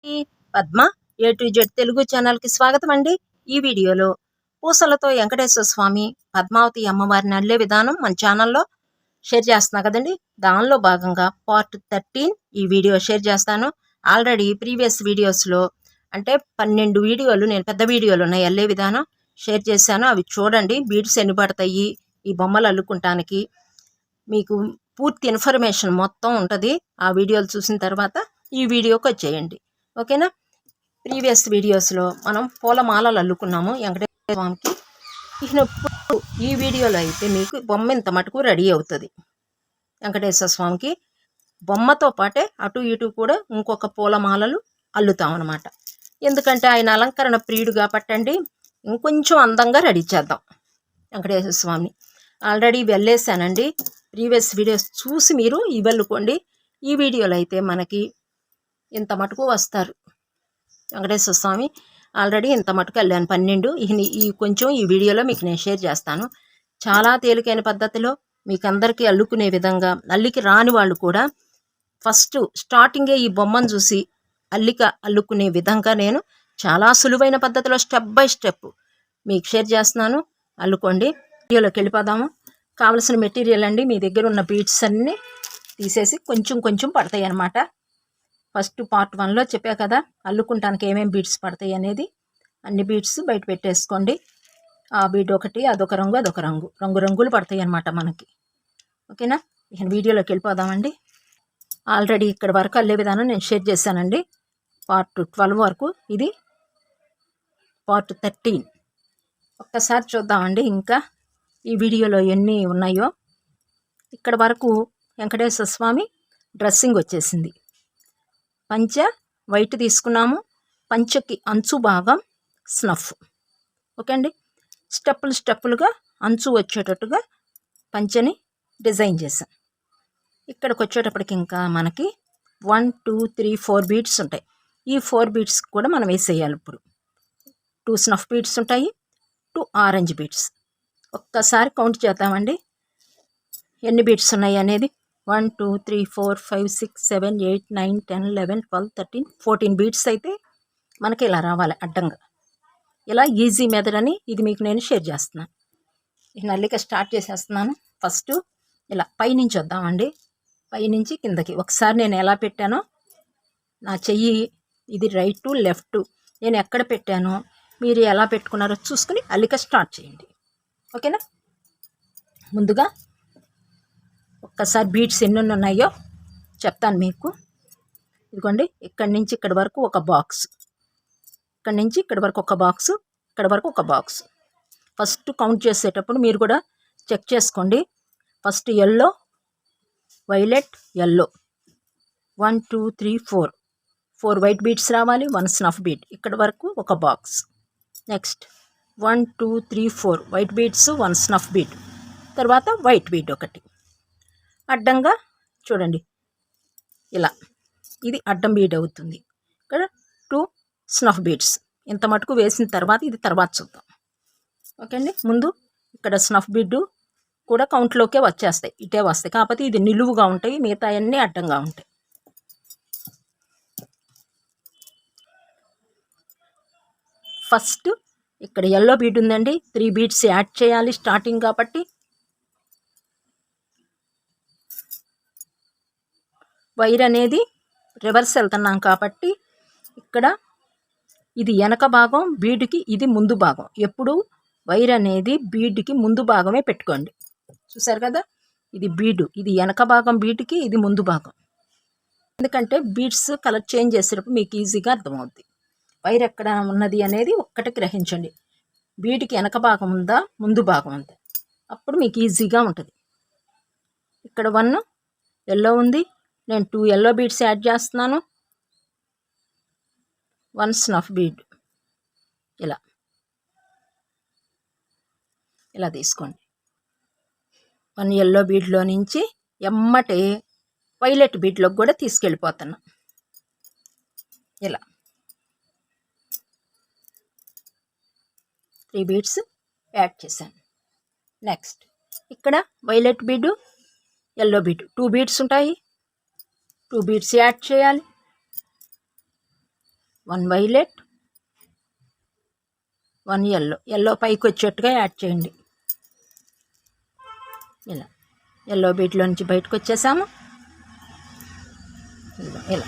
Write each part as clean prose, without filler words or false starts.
ఈ Padma A to Z Telugu ఛానల్కి స్వాగతం అండి. ఈ వీడియోలో పూసలతో వెంకటేశ్వర స్వామి పద్మావతి అమ్మవారిని అల్లే విధానం మన ఛానల్లో షేర్ చేస్తున్నా కదండి. దానిలో భాగంగా పార్ట్ 13 ఈ వీడియో షేర్ చేస్తాను. ఆల్రెడీ ప్రీవియస్ వీడియోస్లో అంటే 12 వీడియోలు నేను పెద్ద వీడియోలు ఉన్నాయి అల్లే విధానం షేర్ చేశాను. అవి చూడండి. బీడ్స్ ఎన్ని పడతాయి ఈ బొమ్మలు అల్లుకుంటానికి మీకు పూర్తి ఇన్ఫర్మేషన్ మొత్తం ఉంటుంది. ఆ వీడియోలు చూసిన తర్వాత ఈ వీడియోకి వచ్చేయండి. ఓకేనా. ప్రీవియస్ వీడియోస్లో మనం పూలమాలలు అల్లుకున్నాము వెంకటేశ్వర స్వామికి. ఇప్పుడు ఈ వీడియోలో అయితే మీకు బొమ్మ ఇంత మటుకు రెడీ అవుతుంది. వెంకటేశ్వర స్వామికి బొమ్మతో పాటే అటు ఇటు కూడా ఇంకొక పూలమాలలు అల్లుతాం అన్నమాట. ఎందుకంటే ఆయన అలంకరణ ప్రియుడు కాబట్టండి, ఇంకొంచెం అందంగా రెడీ చేద్దాం వెంకటేశ్వర స్వామిని. ఆల్రెడీ వెళ్ళేసానండి. ప్రీవియస్ వీడియోస్ చూసి మీరు ఇవల్లుకోండి. ఈ వీడియోలో అయితే మనకి ఇంత మటుకు వస్తారు వెంకటేశ్వర స్వామి. ఆల్రెడీ ఇంత మటుకు వెళ్ళాను 12. ఈ కొంచెం ఈ వీడియోలో మీకు నేను షేర్ చేస్తాను. చాలా తేలికైన పద్ధతిలో మీకు అందరికీ అల్లుకునే విధంగా, అల్లికి రాని వాళ్ళు కూడా ఫస్ట్ స్టార్టింగే ఈ బొమ్మను చూసి అల్లుకునే విధంగా నేను చాలా సులువైన పద్ధతిలో స్టెప్ బై స్టెప్ మీకు షేర్ చేస్తున్నాను. అల్లుకోండి. వీడియోలోకి వెళ్ళిపోదాము. కావలసిన మెటీరియల్ అండి, మీ దగ్గర ఉన్న బీడ్స్ అన్నీ తీసేసి కొంచెం కొంచెం పడతాయి అన్నమాట. ఫస్ట్ పార్ట్ 1లో చెప్పా కదా అల్లుకుంటానికి ఏమేమి బీడ్స్ పడతాయి అనేది. అన్ని బీడ్స్ బయట పెట్టేసుకోండి. ఆ బీడ్ ఒకటి, అదొక రంగు, అదొక రంగు, రంగులు పడతాయి అన్నమాట మనకి. ఓకేనా. ఇక వీడియోలోకి వెళ్ళిపోదామండి. ఆల్రెడీ ఇక్కడ వరకు అల్లే విధానం నేను షేర్ చేశానండి. పార్ట్ 12 వరకు. ఇది పార్ట్ 13. ఒక్కసారి చూద్దామండి ఇంకా ఈ వీడియోలో ఎన్ని ఉన్నాయో. ఇక్కడ వరకు వెంకటేశ్వర స్వామి డ్రెస్సింగ్ వచ్చేసింది. పంచ వైట్ తీసుకున్నాము. పంచకి అంచు భాగం స్నఫ్. ఓకే అండి. స్టెప్పులుగా అంచు వచ్చేటట్టుగా పంచని డిజైన్ చేసాం. ఇక్కడికి వచ్చేటప్పటికి ఇంకా మనకి 1 2 3 4 బీడ్స్ ఉంటాయి. ఈ 4 బీడ్స్ కూడా మనం వేసేయాలి. ఇప్పుడు 2 స్నఫ్ బీడ్స్ ఉంటాయి, 2 ఆరెంజ్ బీడ్స్. ఒక్కసారి కౌంట్ చేద్దామండి ఎన్ని బీడ్స్ ఉన్నాయి అనేది. 1 2 3 4 5 6 7 8 9 10 11 12 13 14 బీడ్స్ అయితే మనకి ఇలా రావాలి అడ్డంగా. ఇలా ఈజీ మెథడ్ అని ఇది మీకు నేను షేర్ చేస్తున్నాను. ఈ నల్లిక స్టార్ట్ చేసేస్తున్నాను. ఫస్ట్ ఇలా పైనుంచి వద్దామండి. పైనుంచి కిందకి ఒకసారి నేను ఎలా పెట్టానో, నా చెయ్యి ఇది రైట్ లెఫ్ట్ నేను ఎక్కడ పెట్టానో మీరు ఎలా పెట్టుకున్నారో చూసుకుని అల్లిక స్టార్ట్ చేయండి. ఓకేనా. ముందుగా ఒక్కసారి బీడ్స్ ఎన్ని ఉన్నాయో చెప్తాను మీకు. ఇదిగోండి, ఇక్కడి నుంచి ఇక్కడి వరకు ఒక బాక్స్, ఇక్కడి నుంచి ఇక్కడి వరకు ఒక బాక్స్, ఇక్కడ వరకు ఒక బాక్స్. ఫస్ట్ కౌంట్ చేసేటప్పుడు మీరు కూడా చెక్ చేసుకోండి. First yellow, violet, yellow 1 2 3 4 white beads రావాలి. 1 స్నఫ్ బీడ్. ఇక్కడ వరకు ఒక box. Next 1 2 3 4 white beads, 1 snuff bead, తర్వాత వైట్ బీడ్ ఒకటి. అడ్డంగా చూడండి ఇలా, ఇది అడ్డం బీడ్ అవుతుంది. ఇక్కడ 2 స్నఫ్ బీడ్స్. ఇంత మటుకు వేసిన తర్వాత ఇది తర్వాత చూద్దాం. ఓకే అండి. ముందు ఇక్కడ స్నఫ్ బీడ్ కూడా కౌంట్లోకే వచ్చేస్తాయి, ఇటే వస్తాయి. కాకపోతే ఇది నిలువుగా ఉంటాయి, మిగతా అన్నీ అడ్డంగా ఉంటాయి. ఫస్ట్ ఇక్కడ ఎల్లో బీడ్ ఉందండి, 3 బీడ్స్ యాడ్ చేయాలి స్టార్టింగ్ కాబట్టి. వైర్ అనేది రివర్స్ వెళ్తున్నాం కాబట్టి ఇక్కడ ఇది వెనక భాగం, బీడ్కి ఇది ముందు భాగం. ఎప్పుడు వైర్ అనేది బీడ్కి ముందు భాగమే పెట్టుకోండి. చూసారు కదా, ఇది బీడు, ఇది వెనక భాగం బీడ్కి, ఇది ముందు భాగం. ఎందుకంటే బీడ్స్ కలర్ చేంజ్ చేసేటప్పుడు మీకు ఈజీగా అర్థమవుద్ది. వైర్ ఎక్కడ ఉన్నది అనేది ఒక్కటి గ్రహించండి. బీడ్కి వెనక భాగం ఉందా, ముందు భాగం ఉందా, అప్పుడు మీకు ఈజీగా ఉంటుంది. ఇక్కడ 1 ఎల్లో ఉంది, నేను 2 ఎల్లో బీడ్స్ యాడ్ చేస్తున్నాను. 1 స్నఫ్ బీడ్. ఇలా తీసుకోండి. 1 ఎల్లో బీడ్లో నుంచి ఎమ్మటే వైలెట్ బీడ్లోకి కూడా తీసుకెళ్ళిపోతున్నా. ఇలా 3 బీడ్స్ యాడ్ చేశాను. నెక్స్ట్ ఇక్కడ వైలెట్ బీడు, ఎల్లో బీడ్, 2 బీడ్స్ ఉంటాయి. 2 బీడ్స్ యాడ్ చేయాలి. 1 వైలెట్, 1 ఎల్లో పైకి వచ్చేట్టుగా యాడ్ చేయండి. ఇలా ఎల్లో బీడ్లో నుంచి బయటకు వచ్చేసాము. ఇలా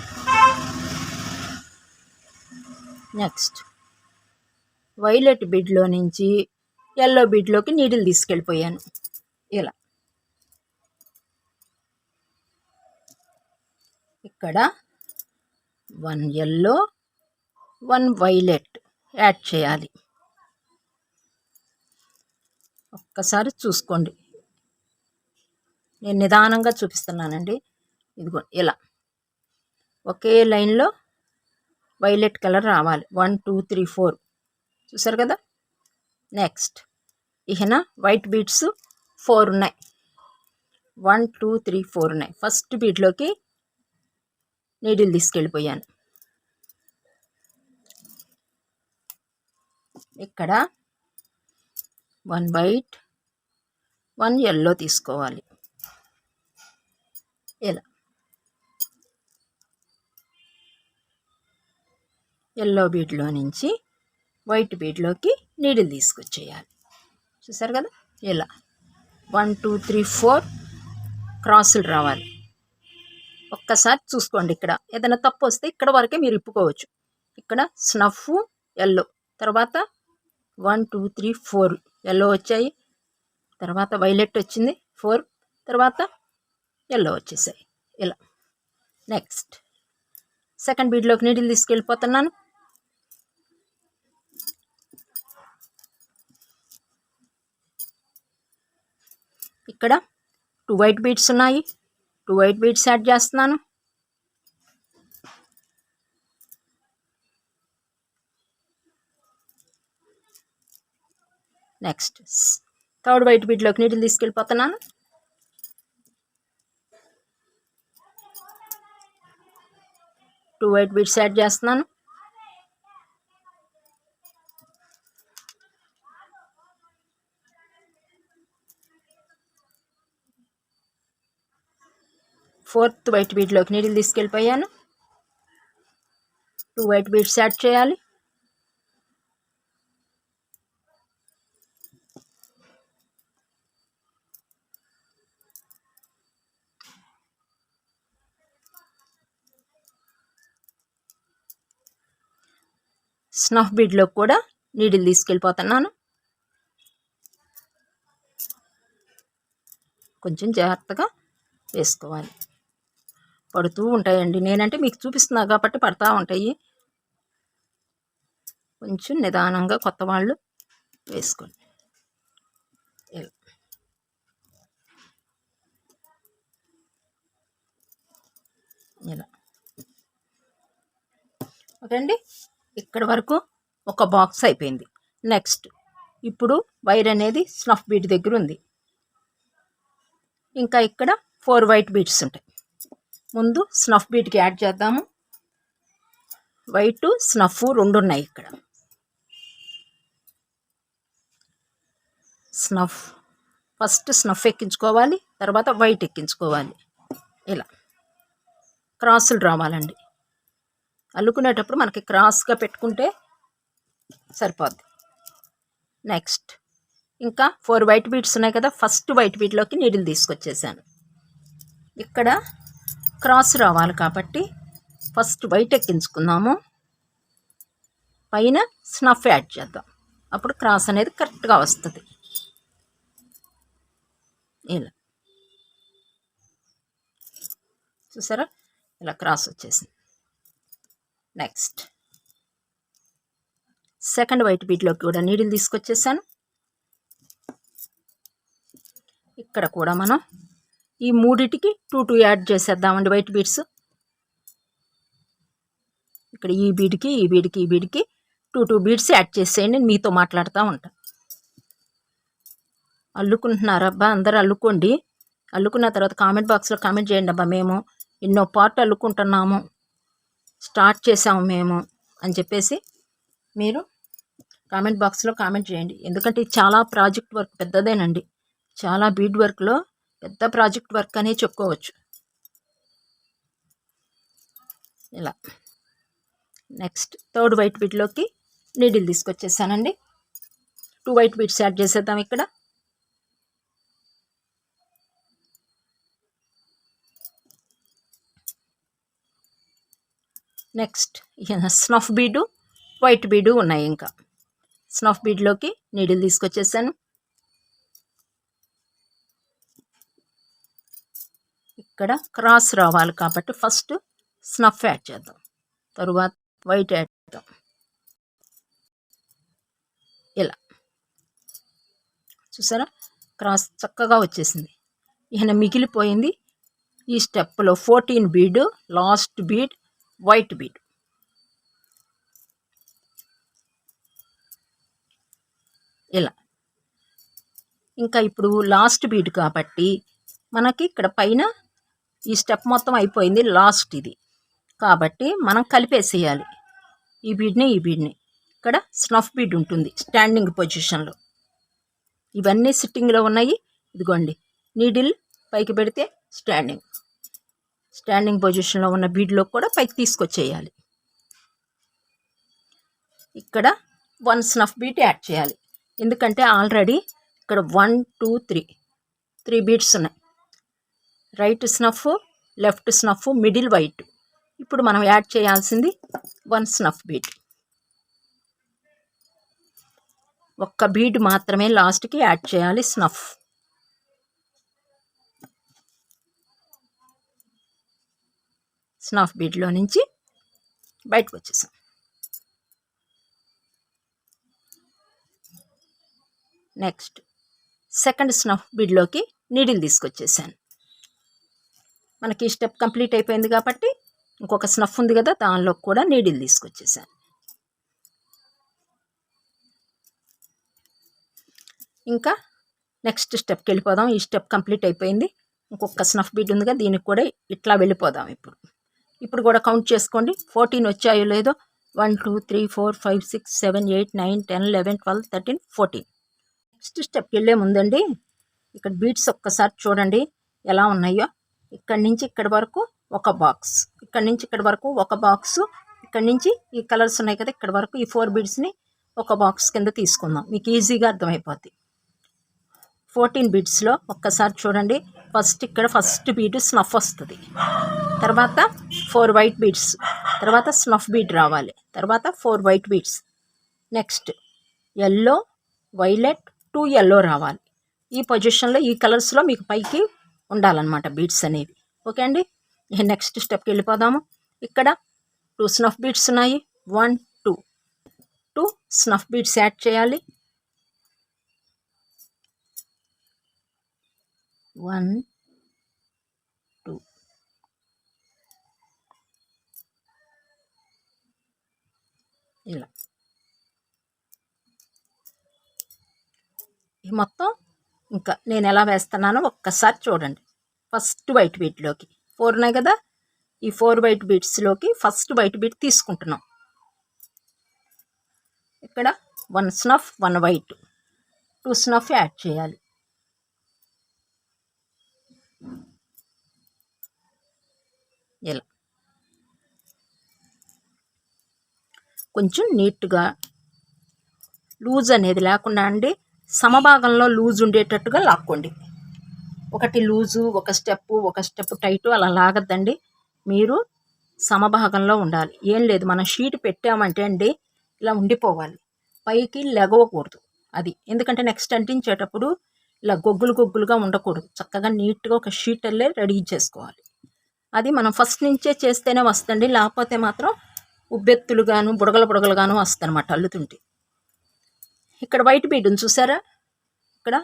నెక్స్ట్ వైలెట్ బీడ్లో నుంచి ఎల్లో బీడ్లోకి నీడిల్ తీసుకెళ్ళిపోయాను. ఇలా ఇక్కడ 1 ఎల్లో, 1 వైలెట్ యాడ్ చేయాలి. ఒక్కసారి చూసుకోండి, నేను నిదానంగా చూపిస్తున్నానండి. ఇదిగో ఇలా ఒకే లైన్లో వైలెట్ కలర్ రావాలి. 1 2 3 4 చూసారు కదా. నెక్స్ట్ ఇహన వైట్ బీడ్స్ 4 ఉన్నాయి. 1 2 3 4 ఉన్నాయి. ఫస్ట్ బీడ్లోకి నీడిల్ తీసుకెళ్ళిపోయాను. ఇక్కడ 1 వైట్, 1 ఎల్లో తీసుకోవాలి. ఇలా ఎల్లో బీడ్లో నుంచి వైట్ బీడ్లోకి నీడిల్ తీసుకొచ్చేయాలి. చూసారు కదా. ఇలా 1 2 3 4 క్రాసులు రావాలి. ఒక్కసారి చూసుకోండి, ఇక్కడ ఏదైనా తప్పు వస్తే ఇక్కడ వరకే మీరు ఇప్పుకోవచ్చు. ఇక్కడ స్నఫ్ ఎల్లో, తర్వాత 1 2 3 4 ఎల్లో వచ్చాయి, తర్వాత వైలెట్ వచ్చింది 4, తర్వాత ఎల్లో వచ్చేసాయి. ఇలా నెక్స్ట్ సెకండ్ బీడ్లోకి నీడిల్ తీసుకెళ్ళిపోతున్నాను. ఇక్కడ 2 వైట్ బీడ్స్ ఉన్నాయి. 2 వైట్ బీడ్స్ యాడ్ చేస్తున్నాను. నెక్స్ట్ థర్డ్ వైట్ బీడ్లోకి నీడిల్ తీసుకెళ్ళిపోతున్నాను. టూ వైట్ బీడ్స్ యాడ్ చేస్తున్నాను. ఫోర్త్ వైట్ బీడ్లోకి నీడిల్ తీసుకెళ్ళిపోయాను. 2 వైట్ బీడ్స్ యాడ్ చేయాలి. స్నఫ్ బీడ్లో కూడా నీడిల్ తీసుకెళ్ళిపోతున్నాను. కొంచెం జాగ్రత్తగా వేసుకోవాలి, పడుతూ ఉంటాయండి. నేనంటే మీకు చూపిస్తున్నా కాబట్టి పడతా ఉంటాయి. కొంచెం నిదానంగా కొత్త వాళ్ళు వేసుకోండి. ఇలా ఓకే అండి. ఇక్కడ వరకు ఒక బాక్స్ అయిపోయింది. నెక్స్ట్ ఇప్పుడు వైర్ అనేది స్నఫ్ బీడ్ దగ్గర ఉంది. ఇంకా ఇక్కడ 4 వైట్ బీడ్స్ ఉంటాయి. ముందు స్నఫ్ బీడ్కి యాడ్ చేద్దాము. వైట్ స్నఫ్ 2 ఉన్నాయి. ఇక్కడ స్నఫ్ ఫస్ట్ స్నఫ్ ఎక్కించుకోవాలి, తర్వాత వైట్ ఎక్కించుకోవాలి. ఇలా క్రాసులు రావాలండి. అల్లుకునేటప్పుడు మనకి క్రాస్గా పెట్టుకుంటే సరిపోద్ది. నెక్స్ట్ ఇంకా 4 వైట్ బీడ్స్ ఉన్నాయి కదా. ఫస్ట్ వైట్ బీడ్లోకి నీడిల్ తీసుకొచ్చేసాను. ఇక్కడ క్రాస్ రావాలి కాబట్టి ఫస్ట్ వైట్ ఎక్కించుకుందాము, పైన స్నఫ్ యాడ్ చేద్దాం. అప్పుడు క్రాస్ అనేది కరెక్ట్గా వస్తుంది. ఇలా చూసారా, ఇలా క్రాస్ వచ్చేసింది. నెక్స్ట్ సెకండ్ వైట్ బీడ్లోకి కూడా నీడిల్ తీసుకొచ్చేసాను. ఇక్కడ కూడా మనం ఈ మూడిటికి 2 2 యాడ్ చేసేద్దామండి వైట్ బీడ్స్. ఇక్కడ ఈ బీడ్కి 2 2 బీడ్స్ యాడ్ చేసేయండి. నేను మీతో మాట్లాడుతూ ఉంటా. అల్లుకుంటున్నారా అబ్బా, అందరూ అల్లుకోండి. అల్లుకున్న తర్వాత కామెంట్ బాక్స్లో కామెంట్ చేయండి అబ్బా, మేము ఎన్నో పార్ట్ అల్లుకుంటున్నాము, స్టార్ట్ చేసాము మేము అని చెప్పేసి మీరు కామెంట్ బాక్స్లో కామెంట్ చేయండి. ఎందుకంటే ఇది చాలా ప్రాజెక్ట్ వర్క్, పెద్దదేనండి. చాలా బీడ్ వర్క్లో పెద్ద ప్రాజెక్ట్ వర్క్ అనే చెప్పుకోవచ్చు. ఇలా నెక్స్ట్ థర్డ్ వైట్ బీడ్లోకి నీడిల్ తీసుకొచ్చేసానండి. 2 వైట్ బీడ్స్ యాడ్ చేసేద్దాం ఇక్కడ. నెక్స్ట్ స్నఫ్ బీడు, వైట్ బీడు ఉన్నాయి. ఇంకా స్నఫ్ బీడ్లోకి నీడిల్ తీసుకొచ్చేసాను. ఇక్కడ క్రాస్ రావాలి కాబట్టి ఫస్ట్ స్నఫ్ యాడ్ చేద్దాం, తరువాత వైట్ యాడ్ చేద్దాం. ఇలా చూసారా, క్రాస్ చక్కగా వచ్చేసింది. ఈయన మిగిలిపోయింది ఈ స్టెప్లో 14 bead, last bead white bead. ఇలా ఇంకా ఇప్పుడు లాస్ట్ బీడ్ కాబట్టి మనకి ఇక్కడ పైన ఈ స్టెప్ మొత్తం అయిపోయింది, లాస్ట్ ఇది కాబట్టి మనం కలిపేసేయాలి ఈ బీడ్ని ఈ బీడ్ని. ఇక్కడ స్నఫ్ బీడ్ ఉంటుంది స్టాండింగ్ పొజిషన్లో, ఇవన్నీ సిట్టింగ్లో ఉన్నాయి. ఇదిగోండి, నీడిల్ పైకి పెడితే స్టాండింగ్ పొజిషన్లో ఉన్న బీడ్లో కూడా పైకి తీసుకొచ్చేయాలి. ఇక్కడ 1 స్నఫ్ బీడ్ యాడ్ చేయాలి, ఎందుకంటే ఆల్రెడీ ఇక్కడ 1 2 3 బీడ్స్ ఉన్నాయి. Right snuff, left snuff, middle white. ఇప్పుడు మనం యాడ్ చేయాల్సింది 1 స్నఫ్ బీడ్. ఒక్క బీడ్ మాత్రమే లాస్ట్కి యాడ్ చేయాలి స్నఫ్. స్నఫ్ బీడ్లో నుంచి బయటకు వచ్చేసాం. నెక్స్ట్ సెకండ్ స్నఫ్ బీడ్లోకి నీడిల్ తీసుకొచ్చేసాను. మనకి స్టెప్ కంప్లీట్ అయిపోయింది కాబట్టి ఇంకొక స్నఫ్ ఉంది కదా, దానిలో కూడా నీడిల్ తీసుకొచ్చేసాను. ఇంకా నెక్స్ట్ స్టెప్కి వెళ్ళిపోదాం. ఈ స్టెప్ కంప్లీట్ అయిపోయింది. ఇంకొక స్నఫ్ బీడ్ ఉంది కదా, దీనికి కూడా ఇట్లా వెళ్ళిపోదాం. ఇప్పుడు కూడా కౌంట్ చేసుకోండి, 14 వచ్చాయో లేదో. 1 2 3 4 5 6 7 8 9 10 11 12 13 14. నెక్స్ట్ స్టెప్కి వెళ్ళే ముందండి ఇక్కడ బీడ్స్ ఒక్కసారి చూడండి ఎలా ఉన్నాయో. ఇక్కడి నుంచి ఇక్కడి వరకు ఒక బాక్స్, ఇక్కడి నుంచి ఇక్కడి వరకు ఒక బాక్సు, ఇక్కడి నుంచి ఈ కలర్స్ ఉన్నాయి కదా ఇక్కడ వరకు ఈ 4 బీడ్స్ని ఒక బాక్స్ కింద తీసుకుందాం, మీకు ఈజీగా అర్థమైపోద్ది. 14 బీడ్స్లో ఒక్కసారి చూడండి. ఫస్ట్ బీడ్ స్నఫ్ వస్తుంది, తర్వాత 4 వైట్ బీడ్స్, తర్వాత స్నఫ్ బీడ్ రావాలి, తర్వాత 4 white beads. Next yellow, violet, 2 yellow రావాలి. ఈ పొజిషన్లో ఈ కలర్స్లో మీకు పైకి ఉండాలన్నమాట బీడ్స్ అనేవి. ఓకే అండి, నెక్స్ట్ స్టెప్కి వెళ్ళిపోదాము. ఇక్కడ 2 స్నఫ్ బీడ్స్ ఉన్నాయి. 1 2 స్నఫ్ బీడ్స్ యాడ్ చేయాలి. 1 2 ఇలా ఈ మొత్తం ఇంకా నేను ఎలా వేస్తున్నానో ఒక్కసారి చూడండి. ఫస్ట్ వైట్ బీడ్లోకి 4 ఉన్నాయి కదా, ఈ 4 వైట్ బీడ్స్లోకి ఫస్ట్ వైట్ బీడ్ తీసుకుంటున్నాం. ఇక్కడ 1 స్నఫ్ 1 వైట్, 2 స్నఫ్ యాడ్ చేయాలి. ఇలా కొంచెం నీట్గా లూజ్ అనేది లేకుండా అండి, సమభాగంలో లూజ్ ఉండేటట్టుగా లాక్కోండి. ఒకటి లూజు, ఒక స్టెప్ టైటు అలా లాగద్దండి. మీరు సమభాగంలో ఉండాలి. ఏం లేదు, మనం షీట్ పెట్టామంటే అండి ఇలా ఉండిపోవాలి, పైకి లెగవకూడదు. అది ఎందుకంటే నెక్స్ట్ అంటించేటప్పుడు ఇలా గొగ్గులుగా ఉండకూడదు. చక్కగా నీట్గా ఒక షీట్ అల్లే రెడీ చేసుకోవాలి. అది మనం ఫస్ట్ నుంచే చేస్తేనే వస్తుంది, లేకపోతే మాత్రం ఉబ్బెత్తులుగాను బుడగలుగాను వస్తుంది అన్నమాట అల్లుతుంటే. ఇక్కడ వైట్ బీడ్ చూసారా, ఇక్కడ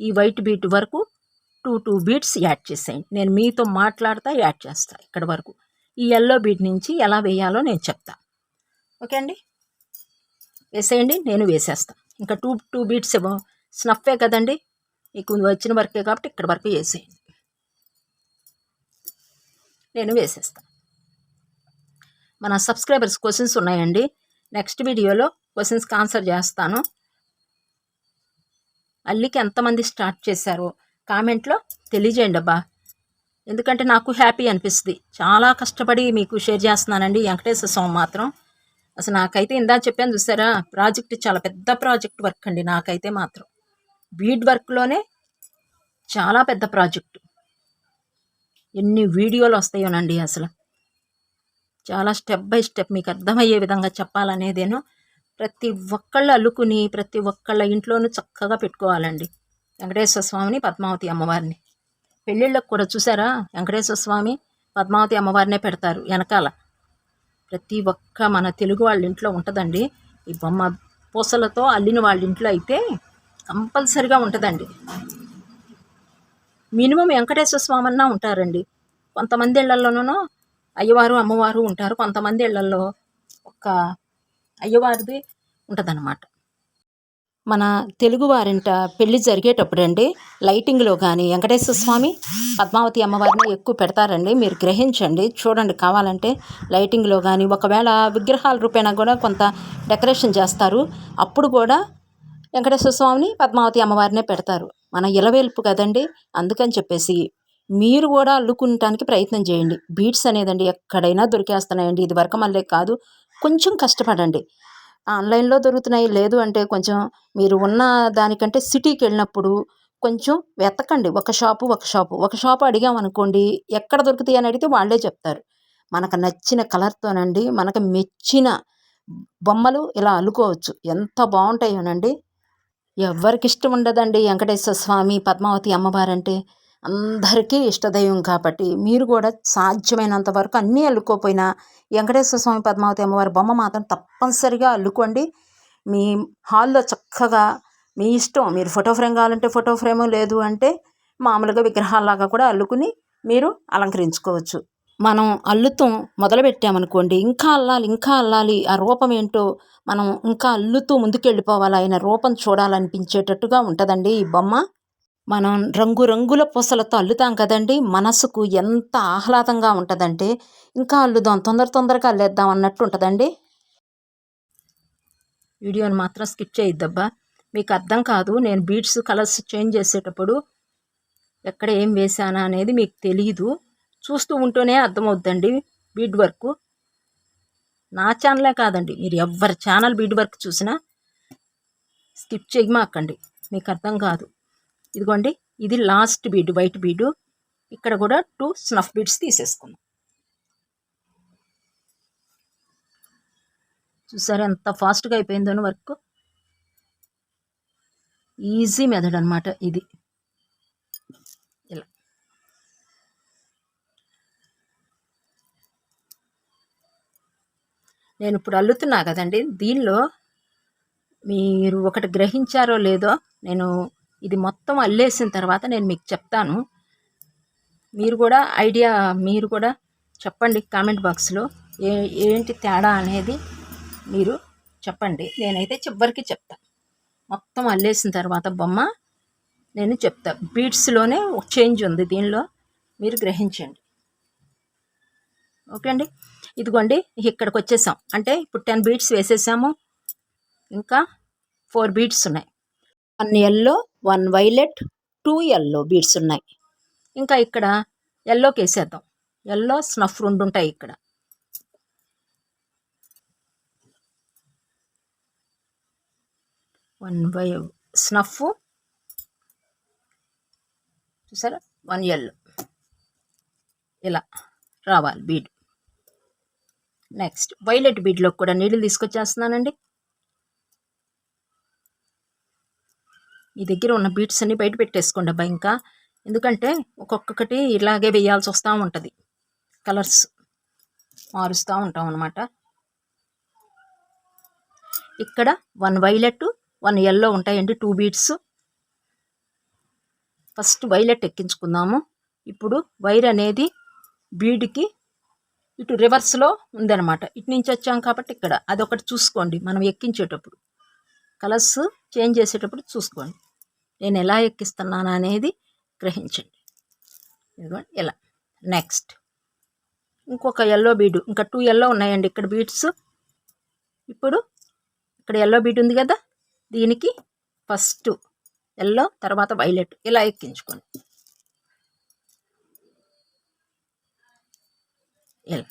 ఈ వైట్ బీడ్ వరకు 2 బీడ్స్ యాడ్ చేసేయండి. నేను మీతో మాట్లాడుతూ యాడ్ చేస్తాను ఇక్కడ వరకు. ఈ ఎల్లో బీడ్ నుంచి ఎలా వేయాలో నేను చెప్తా. ఓకే అండి, వేసేయండి, నేను వేసేస్తాను. ఇంకా 2 బీడ్స్ స్నఫే కదండి, మీకు వచ్చిన వరకే కాబట్టి ఇక్కడ వరకు వేసేయండి, నేను వేసేస్తాను. మన సబ్స్క్రైబర్స్ క్వశ్చన్స్ ఉన్నాయండి, నెక్స్ట్ వీడియోలో క్వశ్చన్స్కి ఆన్సర్ చేస్తాను. అల్లికి ఎంతమంది స్టార్ట్ చేశారో కామెంట్లో తెలియజేయండి అబ్బా. ఎందుకంటే నాకు హ్యాపీ అనిపిస్తుంది. చాలా కష్టపడి మీకు షేర్ చేస్తున్నానండి వెంకటేశ్వర స్వామి మాత్రం. అసలు నాకైతే ఇందాక చెప్పాను చూసారా, ప్రాజెక్ట్ చాలా పెద్ద ప్రాజెక్ట్ వర్క్ అండి. నాకైతే మాత్రం బీడ్ వర్క్లోనే చాలా పెద్ద ప్రాజెక్టు. ఎన్ని వీడియోలు వస్తాయోనండి అసలు. చాలా స్టెప్ బై స్టెప్ మీకు అర్థమయ్యే విధంగా చెప్పాలనేదేనో. ప్రతి ఒక్కళ్ళు అల్లుకుని ప్రతి ఒక్కళ్ళ ఇంట్లోనూ చక్కగా పెట్టుకోవాలండి వెంకటేశ్వర స్వామిని, పద్మావతి అమ్మవారిని. పెళ్ళిళ్ళకు కూడా చూసారా, వెంకటేశ్వర స్వామి, పద్మావతి అమ్మవారినే పెడతారు వెనకాల. ప్రతి ఒక్క మన తెలుగు వాళ్ళ ఇంట్లో ఉంటుందండి ఈ బొమ్మ. పూసలతో అల్లిన వాళ్ళ ఇంట్లో అయితే కంపల్సరిగా ఉంటుందండి. మినిమం వెంకటేశ్వర స్వామి అన్నా ఉంటారండి. కొంతమంది ఇళ్లలోనూ అయ్యవారు అమ్మవారు ఉంటారు, కొంతమంది ఇళ్లలో ఒక అయ్యవారిది ఉంటుందన్నమాట. మన తెలుగువారింట పెళ్ళి జరిగేటప్పుడు అండి లైటింగ్లో కానీ వెంకటేశ్వర స్వామి, పద్మావతి అమ్మవారిని ఎక్కువ పెడతారండి. మీరు గ్రహించండి, చూడండి కావాలంటే. లైటింగ్లో కానీ ఒకవేళ విగ్రహాల రూపేణా కూడా కొంత డెకరేషన్ చేస్తారు. అప్పుడు కూడా వెంకటేశ్వర స్వామిని, పద్మావతి అమ్మవారినే పెడతారు. మన ఇలవేల్పు కదండి, అందుకని చెప్పేసి మీరు కూడా అల్లుకుంటానికి ప్రయత్నం చేయండి. బీడ్స్ అనేదండి ఎక్కడైనా దొరికేస్తున్నాయండి. ఇది వరకు మళ్ళీ కాదు, కొంచెం కష్టపడండి. ఆన్లైన్లో దొరుకుతున్నాయి, లేదు అంటే కొంచెం మీరు ఉన్న దానికంటే సిటీకి వెళ్ళినప్పుడు కొంచెం వెతకండి. ఒక షాపు అడిగామనుకోండి, ఎక్కడ దొరుకుతాయి అని అడిగితే వాళ్ళే చెప్తారు. మనకు నచ్చిన కలర్తోనండి మనకు మెచ్చిన బొమ్మలు ఇలా అల్లుకోవచ్చు. ఎంత బాగుంటాయోనండి. ఎవరికి ఇష్టం ఉండదండి వెంకటేశ్వర స్వామి, పద్మావతి అమ్మవారంటే. అందరికీ ఇష్టదైవం కాబట్టి మీరు కూడా సాధ్యమైనంత వరకు అన్నీ అల్లుకోపోయినా వెంకటేశ్వర స్వామి, పద్మావతి అమ్మవారి బొమ్మ మాత్రం తప్పనిసరిగా అల్లుకోండి. మీ హాల్లో చక్కగా మీ ఇష్టం, మీరు ఫోటో ఫ్రేమ్ కావాలంటే ఫోటో ఫ్రేము, లేదు అంటే మామూలుగా విగ్రహాల్లాగా కూడా అల్లుకుని మీరు అలంకరించుకోవచ్చు. మనం అల్లుతాం మొదలుపెట్టామనుకోండి, ఇంకా అల్లాలి, ఆ రూపం ఏంటో మనం ఇంకా అల్లుతూ ముందుకెళ్ళిపోవాలి, ఆయన రూపం చూడాలనిపించేటట్టుగా ఉంటుందండి ఈ బొమ్మ. మనం రంగురంగుల పూసలతో అల్లుతాం కదండి, మనసుకు ఎంత ఆహ్లాదంగా ఉంటుందంటే ఇంకా అల్లుదాం, తొందరగా అల్లేద్దాం అన్నట్టు ఉంటుందండి. వీడియోని మాత్రం స్కిప్ చేయొద్దబ్బా, మీకు అర్థం కాదు. నేను బీడ్స్ కలర్స్ చేంజ్ చేసేటప్పుడు ఎక్కడ ఏం వేసానా అనేది మీకు తెలీదు. చూస్తూ ఉంటూనే అర్థమవుద్దండి బీడ్ వర్క్. నా ఛానలే కాదండి, మీరు ఎవరి ఛానల్ బీడ్ వర్క్ చూసినా స్కిప్ చేయమాకండి, మీకు అర్థం కాదు. ఇదిగోండి, ఇది లాస్ట్ బీడ్, వైట్ బీడు. ఇక్కడ కూడా 2 స్నఫ్ బీడ్స్ తీసేసుకుందాం. చూసారా ఎంత ఫాస్ట్గా అయిపోయిందో వర్క్. ఈజీ మెథడ్ అనమాట ఇది. ఇలా నేను ఇప్పుడు అల్లుతున్నా కదండి, దీనిలో మీరు ఒకటి గ్రహించారో లేదో, నేను ఇది మొత్తం అల్లేసిన తర్వాత నేను మీకు చెప్తాను. మీరు కూడా చెప్పండి కామెంట్ బాక్స్లో ఏంటి తేడా అనేది మీరు చెప్పండి. నేనైతే చివరికి చెప్తాను. మొత్తం అల్లేసిన తర్వాత బొమ్మ నేను చెప్తా. బీడ్స్లోనే ఒక చేంజ్ ఉంది దీనిలో, మీరు గ్రహించండి. ఓకే అండి, ఇదిగోండి ఇక్కడికి వచ్చేసాం. అంటే ఇప్పుడు 10 బీడ్స్ వేసేసాము, ఇంకా 4 బీడ్స్ ఉన్నాయి. 1 ఎల్లో, 1 వైలెట్, 2 ఎల్లో బీడ్స్ ఉన్నాయి. ఇంకా ఇక్కడ ఎల్లోకి వేసేద్దాం. ఎల్లో స్నఫ్ 2 ఉంటాయి ఇక్కడ. స్నఫ్ చూసారా, 1 ఎల్లో ఇలా రావాలి బీడ్. నెక్స్ట్ వైలెట్ బీడ్లో కూడా నీళ్ళు తీసుకొచ్చేస్తున్నానండి. మీ దగ్గర ఉన్న బీడ్స్ అన్ని బయట పెట్టేసుకోండి అబ్బా. ఇంకా ఎందుకంటే ఒక్కొక్కటి ఇలాగే వేయాల్సి వస్తూ ఉంటుంది, కలర్స్ మారుస్తూ ఉంటాం అన్నమాట. ఇక్కడ 1 వైలెట్, 1 ఎల్లో ఉంటాయండి, 2 బీడ్స్. First violet ఎక్కించుకుందాము. ఇప్పుడు వైర్ అనేది బీడ్కి ఇటు రివర్స్లో ఉందన్నమాట. ఇటు నుంచి వచ్చాం కాబట్టి ఇక్కడ అదొకటి చూసుకోండి. మనం ఎక్కించేటప్పుడు కలర్స్ చేంజ్ చేసేటప్పుడు చూసుకోండి, నేను ఎలా ఎక్కిస్తున్నాను అనేది గ్రహించండి. ఇదిగోండి ఇలా. నెక్స్ట్ ఇంకొక ఎల్లో బీడు, ఇంకా 2 ఎల్లో ఉన్నాయండి ఇక్కడ బీడ్స్. ఇప్పుడు ఇక్కడ ఎల్లో బీడ్ ఉంది కదా, దీనికి ఫస్ట్ ఎల్లో తర్వాత వైలెట్ ఇలా ఎక్కించుకోండి. ఇలా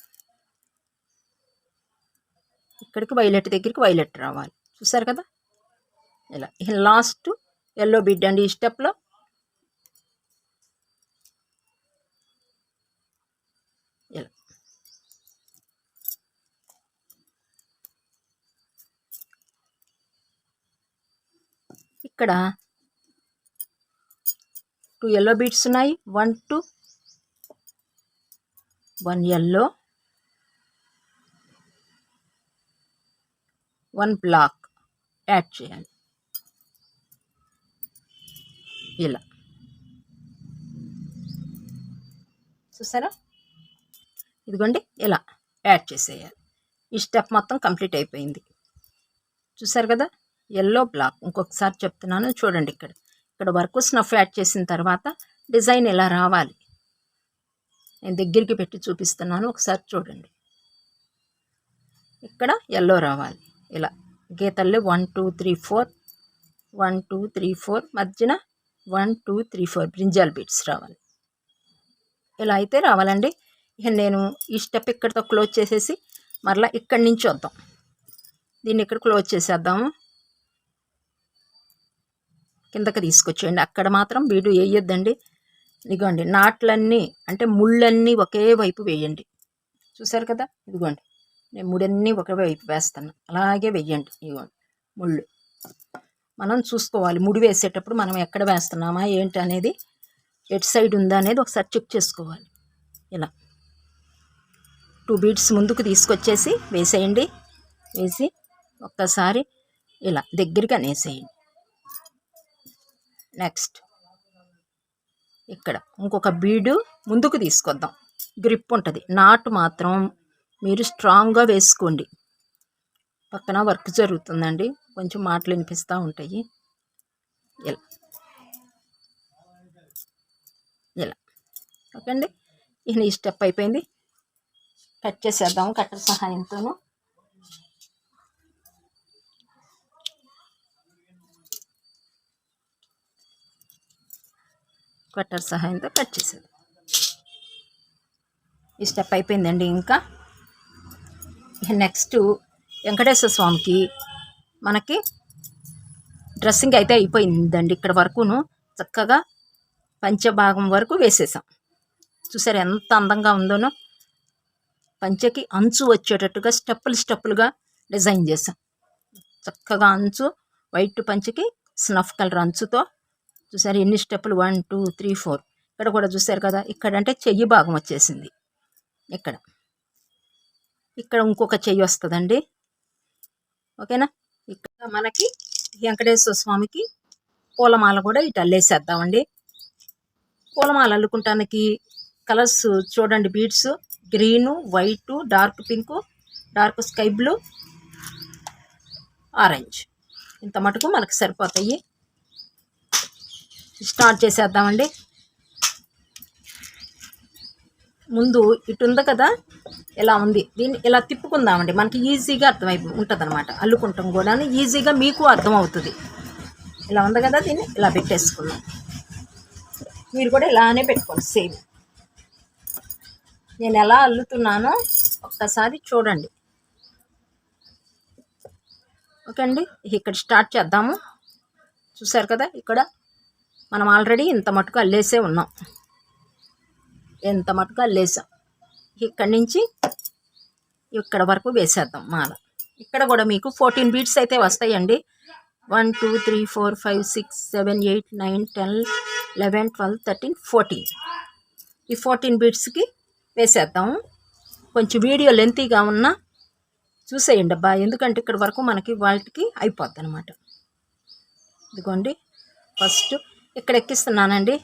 ఇక్కడికి వైలెట్ దగ్గరికి వైలెట్ రావాలి. చూసారు కదా ఇలా. లాస్ట్ ఎల్లో బీడ్ అండి ఈ స్టెప్లో. ఇలా ఇక్కడ 2 ఎల్లో బీడ్స్ ఉన్నాయి. 1 2 1 ఎల్లో 1 బ్లాక్ యాడ్ చేయాలి. ఇలా చూసారా, ఇదిగోండి ఇలా యాడ్ చేసేయాలి. ఈ స్టెప్ మొత్తం కంప్లీట్ అయిపోయింది. చూసారు కదా, ఎల్లో బ్లాక్. ఇంకొకసారి చెప్తున్నాను చూడండి. ఇక్కడ వరకు స్నఫ్ యాడ్ చేసిన తర్వాత డిజైన్ ఇలా రావాలి. నేను దగ్గరికి పెట్టి చూపిస్తున్నాను, ఒకసారి చూడండి. ఇక్కడ ఎల్లో రావాలి. ఇలా గీతల్లో 1 2 3 4 1 2 3 4 మధ్యన 1 2 3 4 బ్రింజాల్ బీడ్స్ రావాలి. ఇలా అయితే రావాలండి. ఇక నేను ఈ స్టెప్ ఇక్కడితో క్లోజ్ చేసేసి మరలా ఇక్కడి నుంచి వద్దాం. దీన్ని ఇక్కడ క్లోజ్ చేసేద్దాము. కిందకి తీసుకొచ్చేయండి. అక్కడ మాత్రం బీడు వేయొద్దండి. ఇదిగోండి నాట్లన్నీ అంటే ముళ్ళన్నీ ఒకే వైపు వేయండి. చూసారు కదా, ఇదిగోండి నేను ముడన్నీ ఒకే వైపు వేస్తాను. అలాగే వెయ్యండి. ఇదిగోండి ముళ్ళు మనం చూసుకోవాలి. ముడి వేసేటప్పుడు మనం ఎక్కడ వేస్తున్నామా ఏంటి అనేది, ఎటు సైడ్ ఉందా అనేది ఒకసారి చెక్ చేసుకోవాలి. ఇలా 2 బీడ్స్ ముందుకు తీసుకొచ్చేసి వేసేయండి. వేసి ఒక్కసారి ఇలా దగ్గరగా నేసేయండి. నెక్స్ట్ ఇక్కడ ఇంకొక బీడు ముందుకు తీసుకొద్దాం. గ్రిప్ ఉంటుంది. నాటు మాత్రం మీరు స్ట్రాంగ్గా వేసుకోండి. పక్కన వర్క్ జరుగుతుందండి, కొంచెం మాటలు వినిపిస్తూ ఉంటాయి. ఇలా ఇలా ఓకే అండి. ఈ స్టెప్ అయిపోయింది. కట్ చేసేద్దాము కట్టర్ సహాయంతోను. కట్టర్ సహాయంతో కట్ చేసేది. ఈ స్టెప్ అయిపోయిందండి. ఇంకా నెక్స్ట్ వెంకటేశ్వర స్వామికి మనకి డ్రెస్సింగ్ అయితే అయిపోయిందండి. ఇక్కడ వరకును చక్కగా పంచభాగం వరకు వేసేసాం. చూసారు ఎంత అందంగా ఉందోనో. పంచకి అంచు వచ్చేటట్టుగా స్టెప్పులుగా డిజైన్ చేసాం. చక్కగా అంచు వైట్ పంచకి స్నఫ్ కలర్ అంచుతో. చూసారు ఎన్ని స్టెప్పులు, 1 2 3 4. ఇక్కడ కూడా చూసారు కదా, ఇక్కడంటే చెయ్యి భాగం వచ్చేసింది. ఇక్కడ ఇంకొక చెయ్యి వస్తుందండి. ఓకేనా. ఇక్కడ మనకి వెంకటేశ్వర స్వామికి పూలమాల కూడా ఇటు అల్లేసేద్దామండి. పూలమాల అల్లుకుంటానికి కలర్స్ చూడండి. Beads green, white, dark pink, dark sky blue, orange. ఇంత మటుకు మనకు సరిపోతాయి. స్టార్ట్ చేసేద్దామండి. ముందు ఇటు ఉంది కదా, ఇలా ఉంది. దీన్ని ఇలా తిప్పుకుందామండి. మనకి ఈజీగా అర్థమైపో ఉంటుంది అనమాట. అల్లుకుంటాం కూడా ఈజీగా మీకు అర్థమవుతుంది. ఇలా ఉంది కదా, దీన్ని ఇలా పెట్టేసుకున్నాం. మీరు కూడా ఇలానే పెట్టుకోండి సేమ్. నేను ఎలా అల్లుతున్నానో ఒక్కసారి చూడండి. ఓకే అండి. ఇక్కడ స్టార్ట్ చేద్దాము. చూసారు కదా, ఇక్కడ మనం ఆల్రెడీ ఇంత మటుకు అల్లేసే ఉన్నాం. ఎంత మటుకు అల్లేసాం. ఇక్కడి నుంచి ఇక్కడ వరకు వేసేద్దాం మాల. ఇక్కడ కూడా మీకు 14 బీడ్స్ అయితే వస్తాయండి. 1 2 3 4 5 6 7 8 9 10 11 12 13 14. ఈ 14 బీడ్స్కి వేసేద్దాము. కొంచెం వీడియో లెంతీగా ఉన్నా చూసేయండి అబ్బా, ఎందుకంటే ఇక్కడ వరకు మనకి వాటికి అయిపోద్ది అనమాట. ఇదిగోండి ఫస్ట్ ఇక్కడ ఎక్కిస్తున్నానండి.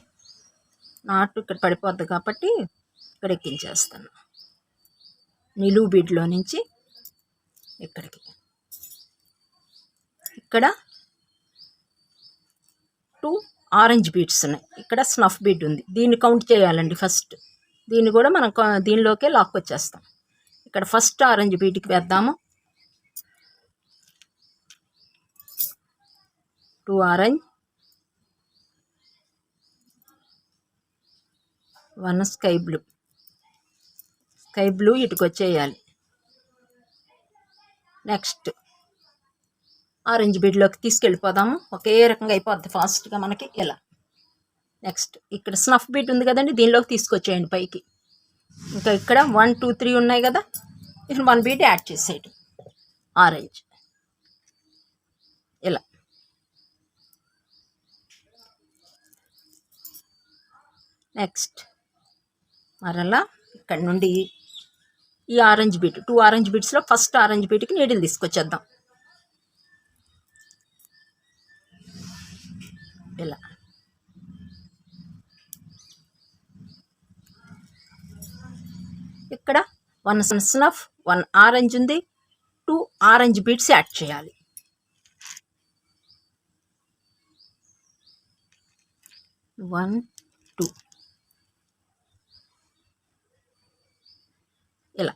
నాటు ఇక్కడ పడిపోద్ది కాబట్టి ఇక్కడ ఎక్కించేస్తాను. నిలువు బీడ్లో నుంచి ఇక్కడికి. ఇక్కడ 2 ఆరెంజ్ బీడ్స్ ఉన్నాయి. ఇక్కడ స్నఫ్ బీడ్ ఉంది. దీన్ని కౌంట్ చేయాలండి ఫస్ట్. దీన్ని కూడా మనం దీనిలోకే లాక్ వచ్చేస్తాం. ఇక్కడ ఫస్ట్ ఆరెంజ్ బీడ్కి వేద్దాము. 2 orange, 1 sky blue. Sky blue ఇటుకొచ్చేయాలి. నెక్స్ట్ ఆరెంజ్ బీడ్లోకి తీసుకెళ్ళిపోదాము. ఒకే రకంగా అయిపోద్ది ఫాస్ట్గా మనకి. ఇలా నెక్స్ట్ ఇక్కడ స్నఫ్ బీడ్ ఉంది కదండి, దీనిలోకి తీసుకొచ్చేయండి పైకి. ఇంకా ఇక్కడ 1 2 3 ఉన్నాయి కదా, ఇక్కడ 1 బీట్ యాడ్ చేసేయండి ఆరెంజ్. ఇలా నెక్స్ట్ మరలా ఇక్కడ నుండి ఈ ఆరెంజ్ బీట్ 2 ఆరెంజ్ బీట్స్లో ఫస్ట్ ఆరెంజ్ బీట్కి నీడిల్ తీసుకొచ్చేద్దాం. ఇలా ఇక్కడ 1 స్నఫ్ 1 ఆరెంజ్ ఉంది, 2 ఆరెంజ్ బీట్స్ యాడ్ చేయాలి. వన్ 2 ఇలా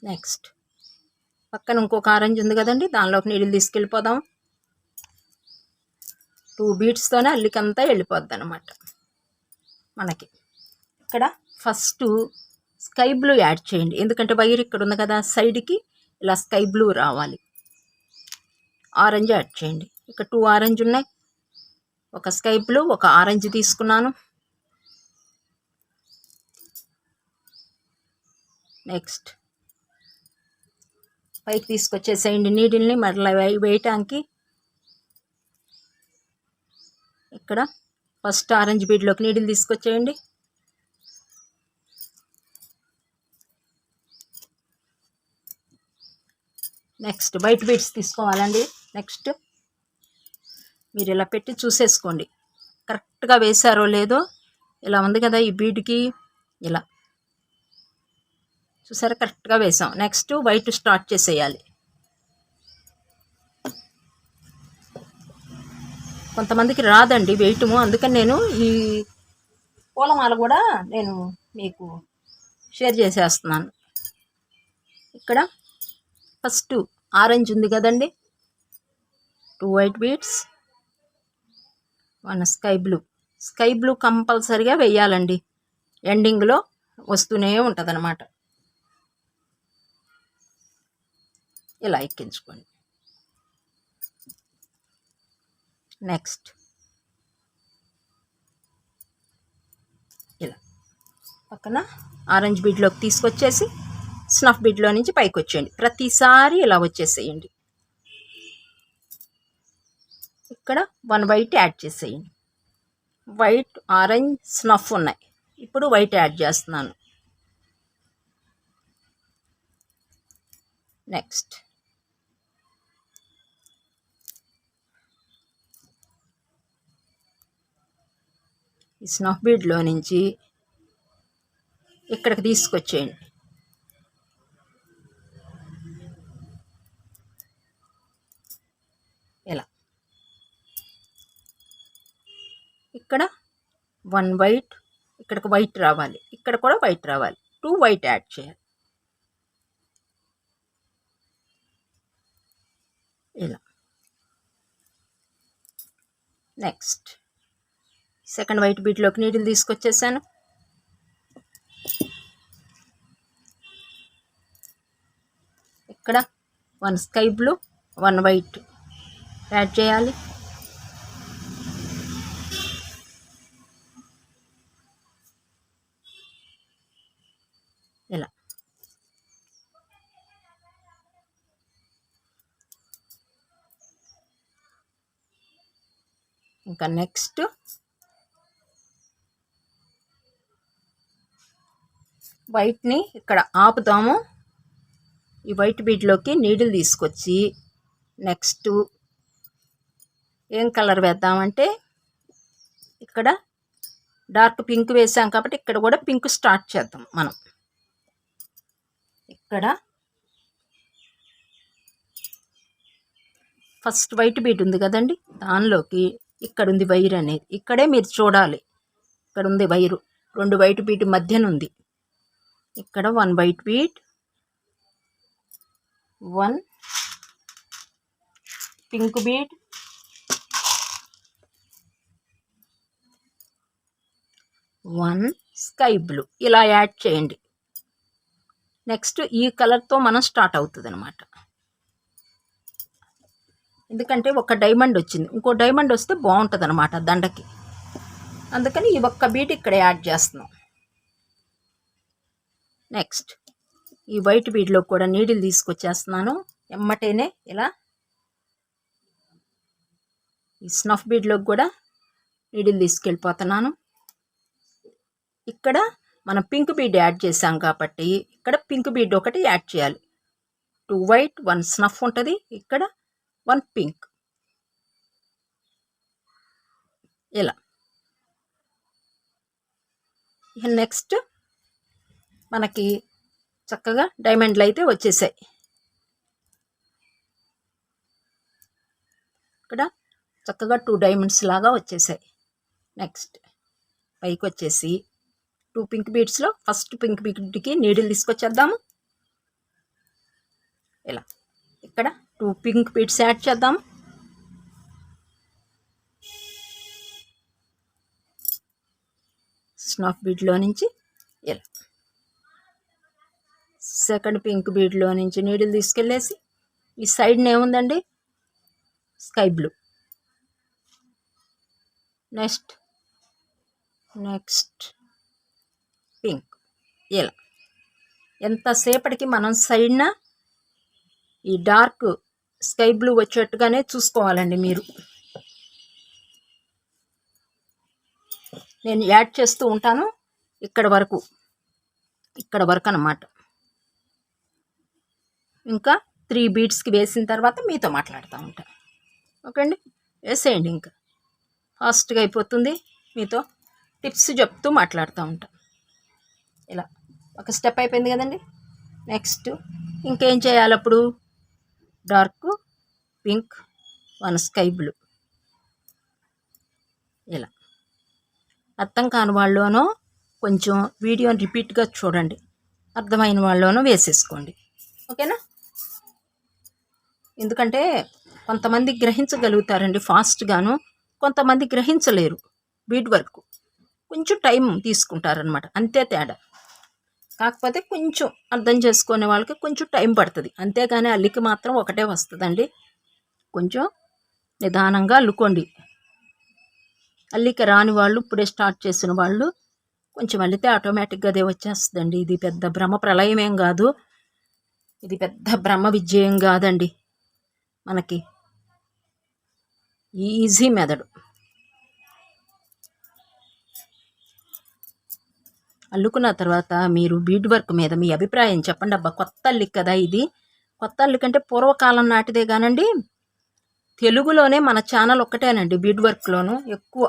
నెక్స్ట్ పక్కన ఇంకొక ఆరెంజ్ ఉంది కదండి, దానిలోకి నీళ్ళు తీసుకెళ్ళిపోదాం. 2 బీట్స్తోనే అల్లికంతా వెళ్ళిపోద్ది అనమాట మనకి. ఇక్కడ ఫస్ట్ స్కై బ్లూ యాడ్ చేయండి, ఎందుకంటే వైర్ ఇక్కడ ఉంది కదా, సైడ్కి ఇలా స్కై బ్లూ రావాలి. ఆరెంజ్ యాడ్ చేయండి. ఇక్కడ 2 ఆరెంజ్ ఉన్నాయి, ఒక స్కై బ్లూ, ఒక ఆరెంజ్ తీసుకున్నాను. నెక్స్ట్ పైకి తీసుకొచ్చేసేయండి నీడిల్ని మరలా వేయటానికి. ఇక్కడ ఫస్ట్ ఆరెంజ్ బీడ్లోకి నీడిల్ తీసుకొచ్చేయండి. నెక్స్ట్ వైట్ బీడ్స్ తీసుకోవాలండి. నెక్స్ట్ మీరు ఇలా పెట్టి చూసేసుకోండి కరెక్ట్గా వేశారో లేదో. ఇలా ఉంది కదా ఈ బీడ్కి, ఇలా చూసారా కరెక్ట్గా వేసాం. నెక్స్ట్ వైట్ స్టార్ట్ చేసేయాలి. కొంతమందికి రాదండి వేయటము, అందుకని నేను ఈ పూలమాల కూడా నేను మీకు షేర్ చేసేస్తున్నాను. ఇక్కడ ఫస్ట్ ఆరెంజ్ ఉంది కదండి, 2 white beads, 1 sky blue. Sky blue కంపల్సరిగా వేయాలండి, ఎండింగ్లో వస్తూనే ఉంటుంది అన్నమాట. ఇలా ఎక్కించుకోండి. నెక్స్ట్ ఇలా పక్కన ఆరెంజ్ బీడ్లోకి తీసుకొచ్చేసి స్నఫ్ బీడ్లో నుంచి పైకి వచ్చేయండి. ప్రతిసారి ఇలా వచ్చేసేయండి. ఇక్కడ 1 వైట్ యాడ్ చేసేయండి. వైట్, ఆరెంజ్, స్నఫ్ ఉన్నాయి, ఇప్పుడు వైట్ యాడ్ చేస్తున్నాను. నెక్స్ట్ ఈ స్నఫ్ బీడ్లో నుంచి ఇక్కడికి తీసుకొచ్చేయండి. ఇలా ఇక్కడ 1 వైట్, ఇక్కడికి వైట్ రావాలి, ఇక్కడ కూడా వైట్ రావాలి, 2 వైట్ యాడ్ చేయాలి. ఇలా నెక్స్ట్ సెకండ్ వైట్ బీట్లోకి నీడిల్ తీసుకొచ్చేసాను. ఇక్కడ 1 స్కై బ్లూ, 1 వైట్ యాడ్ చేయాలి. ఇలా ఇంకా నెక్స్ట్ వైట్ని ఇక్కడ ఆపుదాము. ఈ వైట్ బీడ్లోకి నీడిల్ తీసుకొచ్చి నెక్స్ట్ ఏం కలర్ వేద్దామంటే ఇక్కడ డార్క్ పింక్ వేసాం కాబట్టి ఇక్కడ కూడా పింక్ స్టార్ట్ చేద్దాం మనం. ఇక్కడ ఫస్ట్ వైట్ బీడ్ ఉంది కదండి, దానిలోకి ఇక్కడ ఉంది వైర్ అనేది, ఇక్కడే మీరు చూడాలి. ఇక్కడ ఉంది వైరు, 2 వైట్ బీడ్ మధ్యన ఉంది. ఇక్కడ 1 white bead, 1 pink bead, 1 sky blue ఇలా యాడ్ చేయండి. నెక్స్ట్ ఈ కలర్తో మనం స్టార్ట్ అవుతుంది అనమాట. ఎందుకంటే ఒక డైమండ్ వచ్చింది, ఇంకో డైమండ్ వస్తే బాగుంటుంది అనమాట దండకి. అందుకని ఈ ఒక్క బీట్ ఇక్కడ యాడ్ చేస్తున్నాం. నెక్స్ట్ ఈ వైట్ బీడ్లో కూడా నీడిల్ తీసుకొచ్చేస్తున్నాను ఎమ్మటేనే. ఇలా ఈ స్నఫ్ బీడ్లోకి కూడా నీడిల్ తీసుకెళ్ళిపోతున్నాను. ఇక్కడ మనం పింక్ బీడ్ యాడ్ చేసాం కాబట్టి ఇక్కడ పింక్ బీడ్ ఒకటి యాడ్ చేయాలి. 2 వైట్ 1 స్నఫ్ ఉంటుంది, ఇక్కడ 1 పింక్. ఇలా నెక్స్ట్ మనకి చక్కగా డైమండ్లు అయితే వచ్చేసాయి. ఇక్కడ చక్కగా 2 డైమండ్స్ లాగా వచ్చేసాయి. నెక్స్ట్ పైకి వచ్చేసి 2 పింక్ బీడ్స్లో ఫస్ట్ పింక్ బీడ్కి నీడిల్ తీసుకొచ్చేద్దాము. ఇలా ఇక్కడ 2 పింక్ బీడ్స్ యాడ్ చేద్దాము. స్నఫ్ బీడ్లో నుంచి ఇలా సెకండ్ పింక్ బీడ్లో నుంచి నీడిల్ తీసుకెళ్ళేసి ఈ సైడ్న ఏముందండి స్కై బ్లూ. Next pink. ఇలా ఎంతసేపటికి మనం సైడ్న ఈ డార్క్ స్కై బ్లూ వచ్చేట్టుగానే చూసుకోవాలండి మీరు. నేను యాడ్ చేస్తూ ఉంటాను ఇక్కడ వరకు అన్నమాట. ఇంకా 3 బీడ్స్కి వేసిన తర్వాత మీతో మాట్లాడుతూ ఉంటాను. ఓకే అండి, వేసేయండి. ఇంకా ఫాస్ట్గా అయిపోతుంది, మీతో టిప్స్ చెప్తూ మాట్లాడుతూ ఉంటాను. ఇలా ఒక స్టెప్ అయిపోయింది కదండి. నెక్స్ట్ ఇంకేం చేయాలి అప్పుడు? Dark pink 1 sky blue. ఇలా అర్థం కాని వాళ్ళలోనూ కొంచెం వీడియోని రిపీట్గా చూడండి, అర్థమైన వాళ్ళలోనూ వేసేసుకోండి. ఓకేనా? ఎందుకంటే కొంతమంది గ్రహించగలుగుతారండి ఫాస్ట్గాను, కొంతమంది గ్రహించలేరు. బీడ్ వర్క్ కొంచెం టైం తీసుకుంటారనమాట, అంతే తేడా. కాకపోతే కొంచెం అర్థం చేసుకునే వాళ్ళకి కొంచెం టైం పడుతుంది, అంతేగాని అల్లికి మాత్రం ఒకటే వస్తుందండి. కొంచెం నిదానంగా అల్లుకోండి. అల్లిక రాని వాళ్ళు, ఇప్పుడే స్టార్ట్ చేసిన వాళ్ళు కొంచెం అల్లితే ఆటోమేటిక్గా అదే వచ్చేస్తుందండి. ఇది పెద్ద బ్రహ్మ ప్రళయం ఏం కాదు, ఇది పెద్ద బ్రహ్మ విజయం కాదండి. మనకి ఈజీ మెథడ్. అల్లుకున్న తర్వాత మీరు బీడ్ వర్క్ మీద మీ అభిప్రాయం చెప్పండి. అబ్బా కొత్త అల్లిక కదా ఇది, కొత్త అల్లిక అంటే పూర్వకాలం నాటిదే కానండి. తెలుగులోనే మన ఛానల్ ఒక్కటేనండి బీడ్ వర్క్లోను ఎక్కువ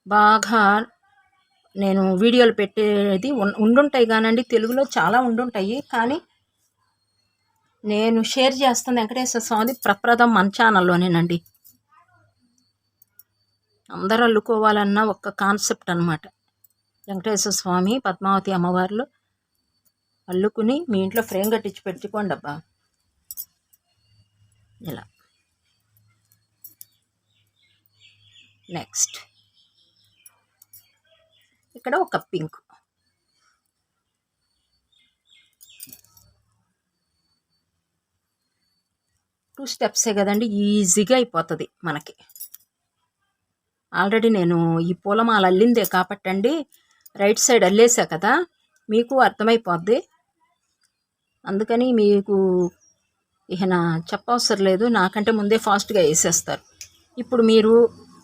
బాగా నేను వీడియోలు పెట్టేది ఉండుంటాయి కానండి, తెలుగులో చాలా ఉండుంటాయి. కానీ నేను షేర్ చేస్తాను వెంకటేశ్వర స్వామి ప్రప్రదం మన ఛానల్లోనేనండి. అందరూ అల్లుకోవాలన్న ఒక కాన్సెప్ట్ అనమాట. వెంకటేశ్వర స్వామి పద్మావతి అమ్మవార్లు అల్లుకుని మీ ఇంట్లో ఫ్రేమ్ కట్టించి పెట్టుకోండి అబ్బా. ఇలా నెక్స్ట్ ఇక్కడ ఒక పింక్. టూ స్టెప్సే కదండి, ఈజీగా అయిపోతుంది మనకి. ఆల్రెడీ నేను ఈ పూలమాల అల్లిందే కాబట్టండి, రైట్ సైడ్ అల్లేసా కదా, మీకు అర్థమైపోద్ది. అందుకని మీకు ఇహన చెప్పవసరం లేదు, నాకంటే ముందే ఫాస్ట్గా వేసేస్తారు. ఇప్పుడు మీరు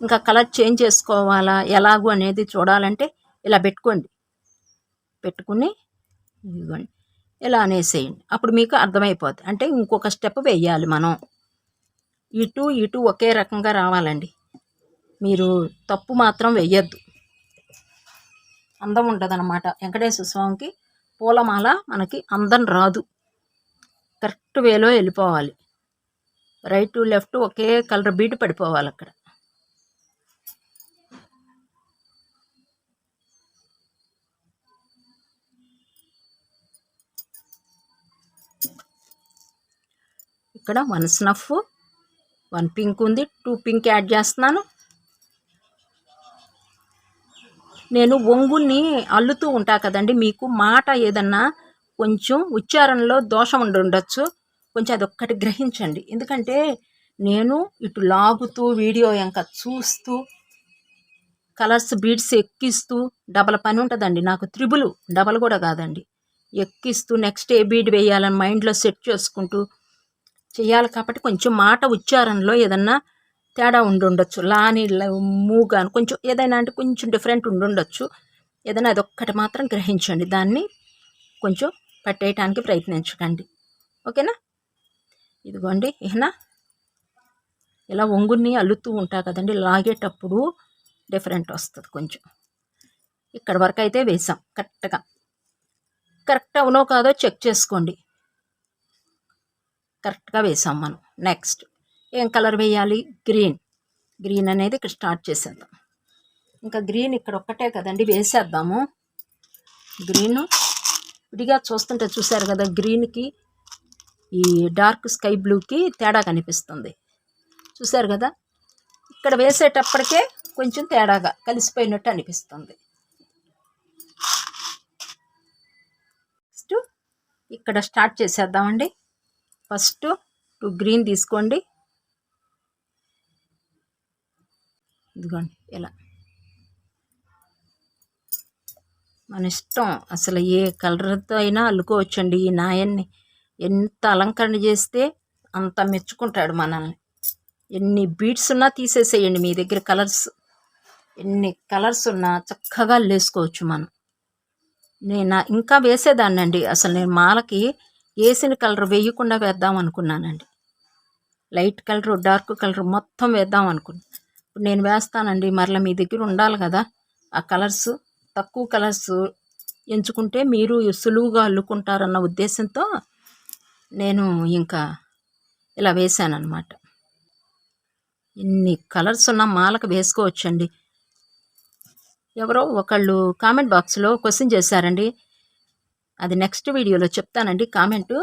ఇంకా కలర్ చేంజ్ చేసుకోవాలా ఎలాగూ అనేది చూడాలంటే ఇలా పెట్టుకుని ఇదిగోండి ఇలా అనేసేయండి. అప్పుడు మీకు అర్థమైపోద్ది. అంటే ఇంకొక స్టెప్ వేయాలి మనం. ఇటు ఒకే రకంగా రావాలండి. మీరు తప్పు మాత్రం వెయ్యొద్దు, అందం ఉండదన్నమాట. వెంకటేశ్వర స్వామికి పూలమాల మనకి అందం రాదు, కరెక్ట్ వేలో వెళ్ళిపోవాలి. రైట్ లెఫ్ట్ ఒకే కలర్ బీట్ పడిపోవాలి అక్కడ. ఇక్కడ 1 స్నఫ్ 1 పింక్ ఉంది, 2 పింక్ యాడ్ చేస్తున్నాను. నేను ఒంగుని అల్లుతూ ఉంటా కదండి, మీకు మాట ఏదన్నా కొంచెం ఉచ్చారణలో దోషం ఉండొచ్చు, కొంచెం అదొక్కటి గ్రహించండి. ఎందుకంటే నేను ఇటు లాగుతూ వీడియో ఇంకా చూస్తూ కలర్స్ బీడ్స్ ఎక్కిస్తూ డబల్ పని ఉంటుందండి నాకు. డబల్ కూడా కాదండి, ఎక్కిస్తూ నెక్స్ట్ ఏ బీడ్ వేయాలని మైండ్లో సెట్ చేసుకుంటూ చేయాలి. కాబట్టి కొంచెం మాట ఉచ్చారణలో ఏదన్నా తేడా ఉండొచ్చు, లాని మూగాను కొంచెం ఏదైనా అంటే కొంచెం డిఫరెంట్ ఉండొచ్చు. ఏదైనా అదొక్కటి మాత్రం గ్రహించండి, దాన్ని కొంచెం పట్టేయటానికి ప్రయత్నించకండి. ఓకేనా? ఇదిగోండి, ఇలా ఒంగుని అల్లుతూ ఉంటా కదండి, లాగేటప్పుడు డిఫరెంట్ వస్తుంది కొంచెం. ఇక్కడ వరకు అయితే వేసాం. కరెక్ట్ అవునో కాదో చెక్ చేసుకోండి. కరెక్ట్గా వేసాం మనం. నెక్స్ట్ ఏం కలర్ వేయాలి? గ్రీన్ అనేది ఇక్కడ స్టార్ట్ చేసేద్దాం. ఇంకా గ్రీన్ ఇక్కడ ఒక్కటే కదండి, వేసేద్దాము. గ్రీను విడిగా చూస్తుంటే చూసారు కదా, గ్రీన్కి ఈ డార్క్ స్కై బ్లూకి తేడా కనిపిస్తుంది, చూసారు కదా. ఇక్కడ వేసేటప్పటికే కొంచెం తేడాగా కలిసిపోయినట్టు అనిపిస్తుంది. నెక్స్ట్ ఇక్కడ స్టార్ట్ చేసేద్దామండి. ఫస్ట్ 2 గ్రీన్ తీసుకోండి. ఇదిగోండి, ఇలా మన ఇష్టం, అసలు ఏ కలర్తో అయినా అల్లుకోవచ్చండి. ఈ నాయన్ని ఎంత అలంకరణ చేస్తే అంత మెచ్చుకుంటాడు మనల్ని. ఎన్ని బీడ్స్ ఉన్నా తీసేసేయండి, మీ దగ్గర ఎన్ని కలర్స్ ఉన్నా చక్కగా లేసుకోవచ్చు మనం. నేను ఇంకా వేసేదాన్నండి, అసలు నేను మాలకి వేసిన కలర్ వేయకుండా వేద్దాం అనుకున్నానండి. లైట్ కలరు, డార్క్ కలర్ మొత్తం వేద్దాం అనుకున్నాను. ఇప్పుడు నేను వేస్తానండి, మరలా మీ దగ్గర ఉండాలి కదా ఆ కలర్స్. తక్కువ కలర్స్ ఎంచుకుంటే మీరు సులువుగా అల్లుకుంటారన్న ఉద్దేశంతో నేను ఇంకా ఇలా వేసానన్నమాట. ఇన్ని కలర్స్ ఉన్న మాలకు వేసుకోవచ్చండి. ఎవరో ఒకళ్ళు కామెంట్ బాక్స్లో క్వశ్చన్ చేశారండి, అది నెక్స్ట్ వీడియోలో చెప్తానండి. కామెంటు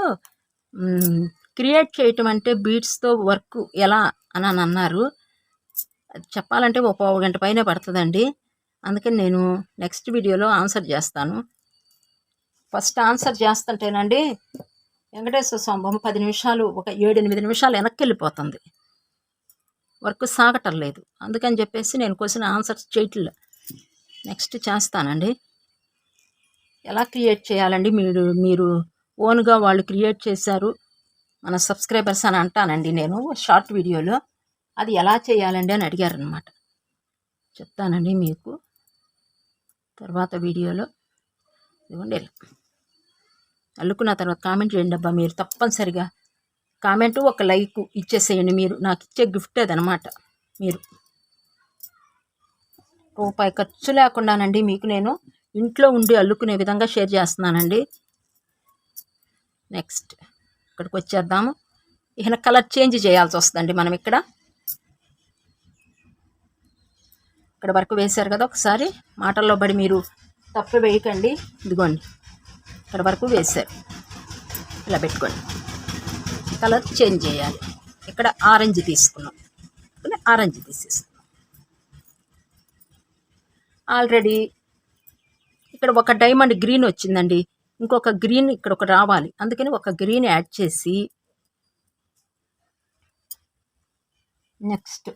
క్రియేట్ చేయటం అంటే బీడ్స్తో వర్క్ ఎలా అని అన్నారు. చెప్పాలంటే ఒక పావు గంట పైన పడుతుందండి. అందుకని నేను నెక్స్ట్ వీడియోలో ఆన్సర్ చేస్తాను. ఫస్ట్ ఆన్సర్ చేస్తుంటేనండి వెంకటేశ్వర స్వామి బొమ్మ 10 నిమిషాలు, ఒక 7-8 నిమిషాలు వెనక్కి వెళ్ళిపోతుంది, వర్క్ సాగటం లేదు. అందుకని చెప్పేసి నేను క్వశ్చన్ ఆన్సర్ చేయట్లే. నెక్స్ట్ చేస్తానండి. ఎలా క్రియేట్ చేయాలండి, మీరు ఓన్గా వాళ్ళు క్రియేట్ చేశారు మన సబ్స్క్రైబర్స్ అని అంటానండి నేను షార్ట్ వీడియోలో. అది ఎలా చేయాలండి అని అడిగారనమాట. చెప్తానండి మీకు తర్వాత వీడియోలో. ఇదిగోండి, అల్లుకున్న తర్వాత కామెంట్ చేయండి అబ్బా, మీరు తప్పనిసరిగా కామెంటు ఒక లైక్ ఇచ్చేసేయండి. మీరు నాకు ఇచ్చే గిఫ్ట్ అదనమాట. మీరు రూపాయి ఖర్చు లేకుండానండి మీకు నేను ఇంట్లో ఉండి అల్లుకునే విధంగా షేర్ చేస్తున్నానండి. నెక్స్ట్ ఇక్కడికి వచ్చేద్దాము. కలర్ చేంజ్ చేయాల్సి వస్తుందండి మనం. ఇక్కడ వరకు వేశారు కదా, ఒకసారి మాటల్లో పడి మీరు తప్పు వేయకండి. ఇదిగోండి, ఇక్కడ వరకు వేశారు, ఇలా పెట్టుకోండి. కలర్ చేంజ్ చేయాలి. ఇక్కడ ఆరెంజ్ తీసుకున్నాం, ఆరెంజ్ తీసేస్తున్నాం. ఆల్రెడీ ఇక్కడ ఒక డైమండ్ గ్రీన్ వచ్చిందండి, ఇంకొక గ్రీన్ ఇక్కడ ఒక రావాలి. అందుకని ఒక గ్రీన్ యాడ్ చేసి నెక్స్ట్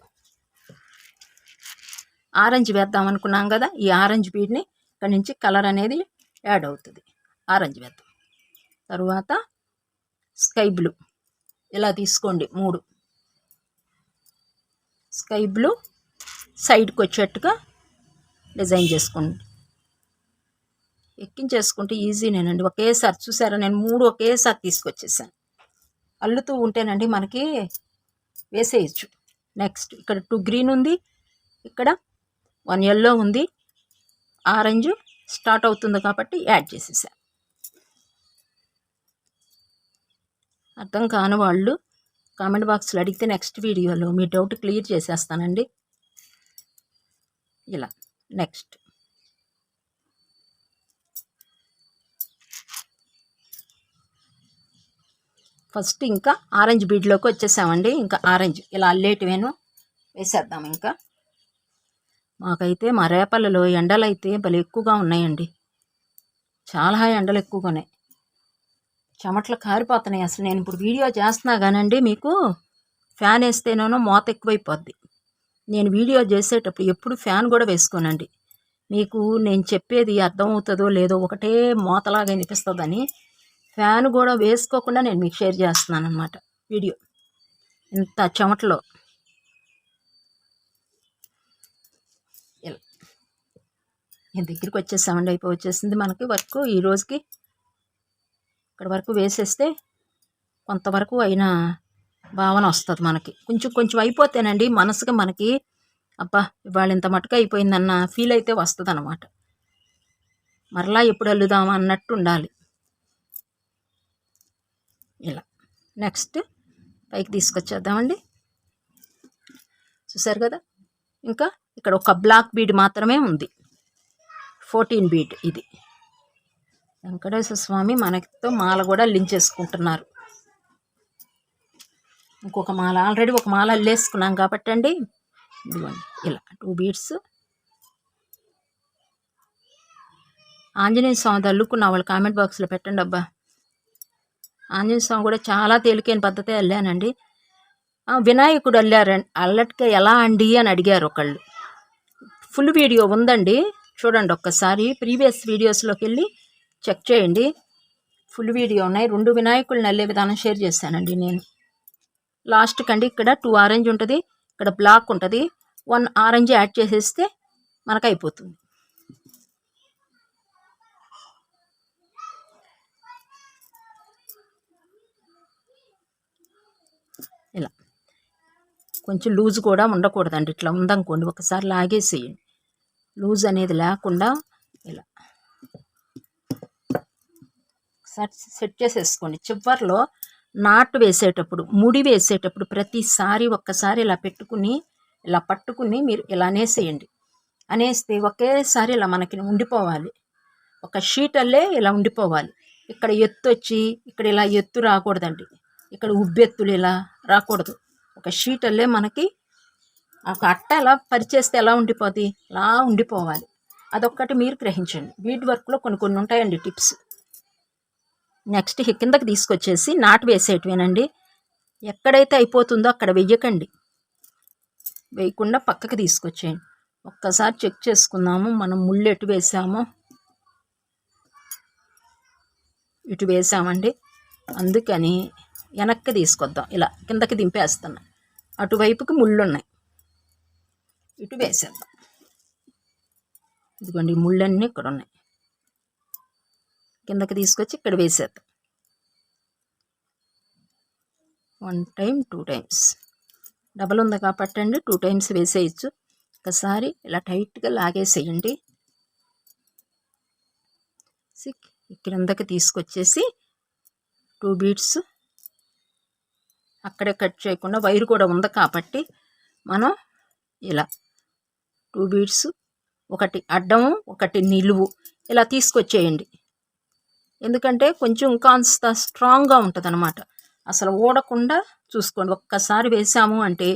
ఆరెంజ్ వేద్దాం అనుకున్నాం కదా, ఈ ఆరెంజ్ బీడ్ని ఇక్కడ నుంచి కలర్ అనేది యాడ్ అవుతుంది. ఆరెంజ్ వేద్దాం. తరువాత స్కై బ్లూ ఇలా తీసుకోండి, 3 స్కై బ్లూ సైడ్కి వచ్చేట్టుగా డిజైన్ చేసుకోండి. ఎక్కించేసుకుంటే ఈజీనేనండి. ఒకేసారి చూసారా, నేను 3 ఒకేసారి తీసుకొచ్చేసాను. అల్లుతూ ఉంటేనండి మనకి వేసేయచ్చు. నెక్స్ట్ ఇక్కడ 2 గ్రీన్ ఉంది, ఇక్కడ 1 ఎల్లో ఉంది, ఆరెంజ్ స్టార్ట్ అవుతుంది కాబట్టి యాడ్ చేసేసాను. అర్థం కాని వాళ్ళు కామెంట్ బాక్స్లో అడిగితే నెక్స్ట్ వీడియోలో మీ డౌట్ క్లియర్ చేసేస్తానండి. ఇలా నెక్స్ట్ ఫస్ట్ ఇంకా ఆరెంజ్ బీడ్లోకి వచ్చేసామండి. ఇంకా ఆరెంజ్ ఇలా అల్లేటివేను వేసేద్దాం. ఇంకా మాకైతే మా రేపల్లలో ఎండలు అయితే భలే ఎక్కువగా ఉన్నాయండి. చాలా ఎండలు ఎక్కువగా ఉన్నాయి. చెమటలు కారిపోతున్నాయి. అసలు నేను ఇప్పుడు వీడియో చేస్తున్నా కానండి, మీకు ఫ్యాన్ వేస్తేనేనో మోత ఎక్కువైపోద్ది. నేను వీడియో చేసేటప్పుడు ఎప్పుడు ఫ్యాన్ కూడా వేసుకోనండి. మీకు నేను చెప్పేది అర్థమవుతుందో లేదో, ఒకటే మోతలాగా వినిపిస్తుందని ఫ్యాన్ కూడా వేసుకోకుండా నేను మీకు షేర్ చేస్తున్నాను అనమాట వీడియో. ఇంత చెమటలో ఇలా నేను దగ్గరికి వచ్చేసామండి. అయిపోయి వచ్చేసింది మనకి వర్క్ ఈ రోజుకి. ఇక్కడ వరకు వేసేస్తే కొంతవరకు అయినా భావన వస్తుంది మనకి. కొంచెం కొంచెం అయిపోతేనండి మనసుకి మనకి అబ్బా ఇవాళ ఇంత మటుకు అయిపోయిందన్న ఫీల్ అయితే వస్తుంది అనమాట. మరలా ఎప్పుడు అల్లుదామా అన్నట్టు ఉండాలి. ఇలా నెక్స్ట్ పైకి తీసుకొచ్చేద్దామండి. చూసారు కదా, ఇంకా ఇక్కడ ఒక బ్లాక్ బీడ్ మాత్రమే ఉంది, 14 బీడ్. ఇది వెంకటేశ్వర స్వామి మనతో మాల కూడా అల్లించేసుకుంటున్నారు. ఇంకొక మాల ఆల్రెడీ ఒక మాల అల్లేసుకున్నాం కాబట్టి అండి, ఇదిగోండి ఇలా 2 బీడ్స్. ఆంజనేయ స్వామి అల్లుకున్న వాళ్ళు కామెంట్ బాక్స్లో పెట్టండి. అబ్బా ఆంజనేయ స్వామి కూడా చాలా తేలికైన పద్ధతే అల్లానండి. వినాయకుడు అల్లటికే ఎలా అండి అని అడిగారు ఒకళ్ళు. ఫుల్ వీడియో ఉందండి, చూడండి ఒక్కసారి. ప్రీవియస్ వీడియోస్లోకి వెళ్ళి చెక్ చేయండి, ఫుల్ వీడియో ఉన్నాయి. 2 వినాయకులను అల్లే విధానం షేర్ చేశానండి నేను. లాస్ట్ కండి ఇక్కడ 2 ఆరెంజ్ ఉంటుంది, ఇక్కడ బ్లాక్ ఉంటుంది. 1 ఆరెంజ్ యాడ్ చేసేస్తే మనకు అయిపోతుంది. ఇలా కొంచెం లూజ్ కూడా ఉండకూడదండి. ఇట్లా ఉందనుకోండి ఒకసారి లాగేసేయండి, లూజ్ అనేది లేకుండా ఇలా ఒకసారి సెట్ చేసేసుకోండి. చివర్లో నాటు వేసేటప్పుడు, ముడి వేసేటప్పుడు ప్రతిసారి ఒక్కసారి ఇలా పెట్టుకుని ఇలా పట్టుకుని మీరు ఇలా అనేసేయండి. అనేస్తే ఒకేసారి ఇలా మనకి ఉండిపోవాలి, ఒక షీట్ అల్లే ఇలా ఉండిపోవాలి. ఇక్కడ ఎత్తు వచ్చి ఇక్కడ ఇలా ఎత్తు రాకూడదండి, ఇక్కడ ఉబ్బెత్తులు ఇలా రాకూడదు. ఒక షీట్ అల్లే మనకి ఒక అట్ట ఎలా పరిచేస్తే ఎలా ఉండిపోతుంది, అలా ఉండిపోవాలి. అదొక్కటి మీరు గ్రహించండి. బీడ్ వర్క్లో కొన్ని ఉంటాయండి టిప్స్. నెక్స్ట్ కిందకి తీసుకొచ్చేసి నాటు వేసేటివేనండి. ఎక్కడైతే అయిపోతుందో అక్కడ వెయ్యకండి, వేయకుండా పక్కకి తీసుకొచ్చేయండి. ఒక్కసారి చెక్ చేసుకుందాము మనం ముళ్ళు ఎటు వేసామో. ఇటు వేసామండి, అందుకని వెనక్కి తీసుకొద్దాం. ఇలా కిందకి దింపేస్తున్నాం, అటువైపుకి ముళ్ళు ఉన్నాయి, ఇటు వేసేద్దాం. ఇదిగోండి ముళ్ళన్నీ ఇక్కడ ఉన్నాయి, కిందకి తీసుకొచ్చి ఇక్కడ వేసేద్దాం. 1 టైం 2 టైమ్స్ డబల్ ఉంది కాబట్టి అండి 2 టైమ్స్ వేసేయచ్చు. ఒకసారి ఇలా టైట్గా లాగేసేయండి. కిందకి తీసుకొచ్చేసి 2 బీడ్స్ అక్కడే కట్ చేయకుండా, వైరు కూడా ఉంది కాబట్టి మనం ఇలా 2 బీడ్స్, ఒకటి అడ్డము ఒకటి నిలువు ఇలా తీసుకొచ్చేయండి. ఎందుకంటే కొంచెం కాస్త స్ట్రాంగ్గా ఉంటుంది అనమాట, అసలు ఊడకుండా చూసుకోండి. ఒక్కసారి వేసాము అంటే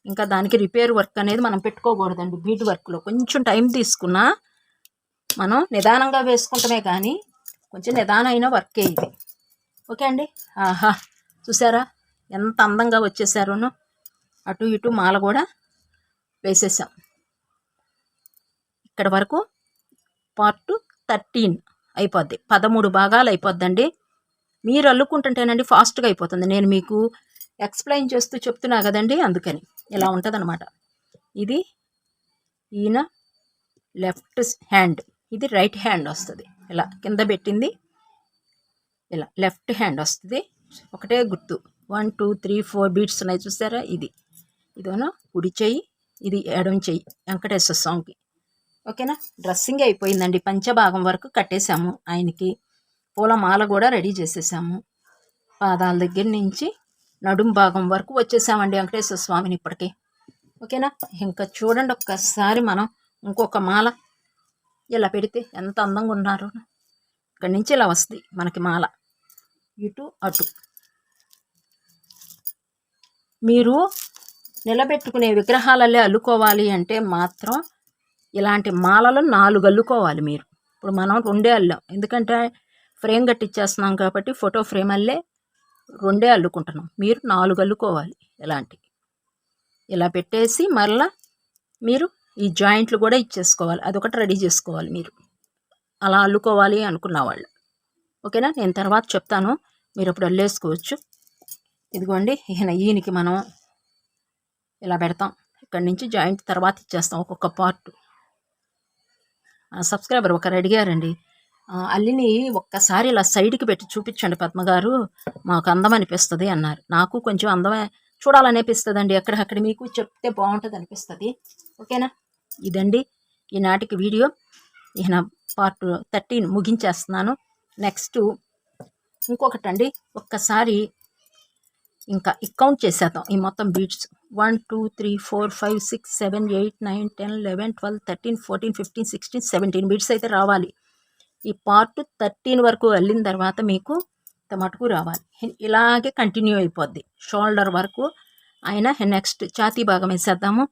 ఇంకా దానికి రిపేర్ వర్క్ అనేది మనం పెట్టుకోకూడదండి. బీడ్ వర్క్లో కొంచెం టైం తీసుకున్నా మనం నిదానంగా వేసుకుంటామే కానీ కొంచెం నిదానమైన వర్కే ఇది. ఓకే అండి. ఆహా చూసారా ఎంత అందంగా వచ్చేసారోనో. అటు ఇటు మాల కూడా వేసేసాం. ఇక్కడ వరకు పార్ట్ 13 అయిపోద్ది, 13 భాగాలు అయిపోద్దండి. మీరు అల్లుకుంటుంటేనండి ఫాస్ట్గా అయిపోతుంది. నేను మీకు ఎక్స్ప్లెయిన్ చేస్తూ చెప్తున్నా కదండి, అందుకని ఇలా ఉంటుందన్నమాట. ఇది ఈయన లెఫ్ట్ హ్యాండ్, ఇది రైట్ హ్యాండ్ వస్తుంది. ఇలా కింద పెట్టింది ఇలా లెఫ్ట్ హ్యాండ్ వస్తుంది. ఒకటే గుర్తు 1 2 3 4 బీట్స్ ఉన్నాయి చూసారా. ఇదేనా కుడి చెయ్యి, ఇది ఎడమ చెయ్యి వెంకటేశ్వర స్వామికి. ఓకేనా. డ్రెస్సింగ్ అయిపోయిందండి, పంచభాగం వరకు కట్టేశాము. ఆయనకి పూలమాల కూడా రెడీ చేసేసాము. పాదాల దగ్గర నుంచి నడుం భాగం వరకు వచ్చేసామండి వెంకటేశ్వర స్వామిని ఇప్పటికీ. ఓకేనా. ఇంకా చూడండి ఒక్కసారి మనం ఇంకొక మాల ఇలా పెడితే ఎంత అందంగా ఉన్నారు. ఇక్కడి నుంచి ఇలా వస్తుంది మనకి మాల, ఇటు అటు మీరు నిలబెట్టుకునే విగ్రహాలల్లే అల్లుకోవాలి అంటే మాత్రం ఇలాంటి మాలలు 4 అల్లుకోవాలి మీరు. ఇప్పుడు మనం 2 అల్లాం, ఎందుకంటే ఫ్రేమ్ కట్టిచ్చేస్తున్నాం కాబట్టి ఫోటో ఫ్రేమ్ అల్లే 2 అల్లుకుంటున్నాం. మీరు 4 అల్లుకోవాలి. ఇలా పెట్టేసి మరలా మీరు ఈ జాయింట్లు కూడా ఇచ్చేసుకోవాలి. అదొకటి రెడీ చేసుకోవాలి మీరు, అలా అల్లుకోవాలి అనుకున్న వాళ్ళు. ఓకేనా, నేను తర్వాత చెప్తాను, మీరు అప్పుడు అల్లేసుకోవచ్చు. ఇదిగోండి, ఈయనకి మనం ఇలా పెడతాం. ఇక్కడి నుంచి జాయింట్ తర్వాత ఇచ్చేస్తాం ఒక్కొక్క పార్ట్. సబ్స్క్రైబర్ ఒకరు అడిగారండి, అల్లిని ఒక్కసారి ఇలా సైడ్కి పెట్టి చూపించండి పద్మగారు, మాకు అందం అనిపిస్తుంది అన్నారు. నాకు కొంచెం అందమే చూడాలనిపిస్తుంది అండి, ఎక్కడెక్కడ మీకు చెప్తే బాగుంటుంది అనిపిస్తుంది. ఓకేనా, ఇదండి ఈనాటికి వీడియో. పార్ట్ 13 ముగించేస్తున్నాను. నెక్స్ట్ ఇంకొకటండి, ఒక్కసారి ఇంకా కౌంట్ చేసేద్దాం ఈ మొత్తం బీట్స్. 1 2 3 4 5 6 7 8 9 10 11 12 13 14 15 16 17 బీట్స్ అయితే రావాలి. ఈ పార్ట్ 13 వరకు వెళ్ళిన తర్వాత మీకు మటుకు రావాలి. ఇలాగే కంటిన్యూ అయిపోద్ది షోల్డర్ వరకు. అయినా నెక్స్ట్ ఛాతీ భాగం వేసేద్దాము.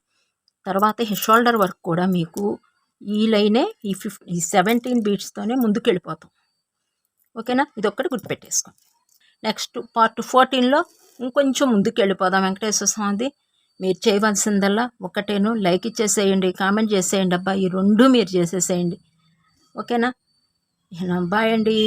తర్వాత షోల్డర్ వర్క్ కూడా మీకు ఈ లైనే ఈ 17 బీట్స్తోనే ముందుకు వెళ్ళిపోతాం. ఓకేనా, ఇది ఒక్కటి గుర్తుపెట్టేసుకోండి. నెక్స్ట్ పార్ట్ 14లో ఇంకొంచెం ముందుకు వెళ్ళిపోదాం వెంకటేశ్వర స్వామిది. మీరు చేయవలసిందల్లా ఒకటేను, లైక్ ఇచ్చేసేయండి, కామెంట్ చేసేయండి. అబ్బా, ఈ 2 మీరు చేసేసేయండి. ఓకేనా, బాయ్ అండి.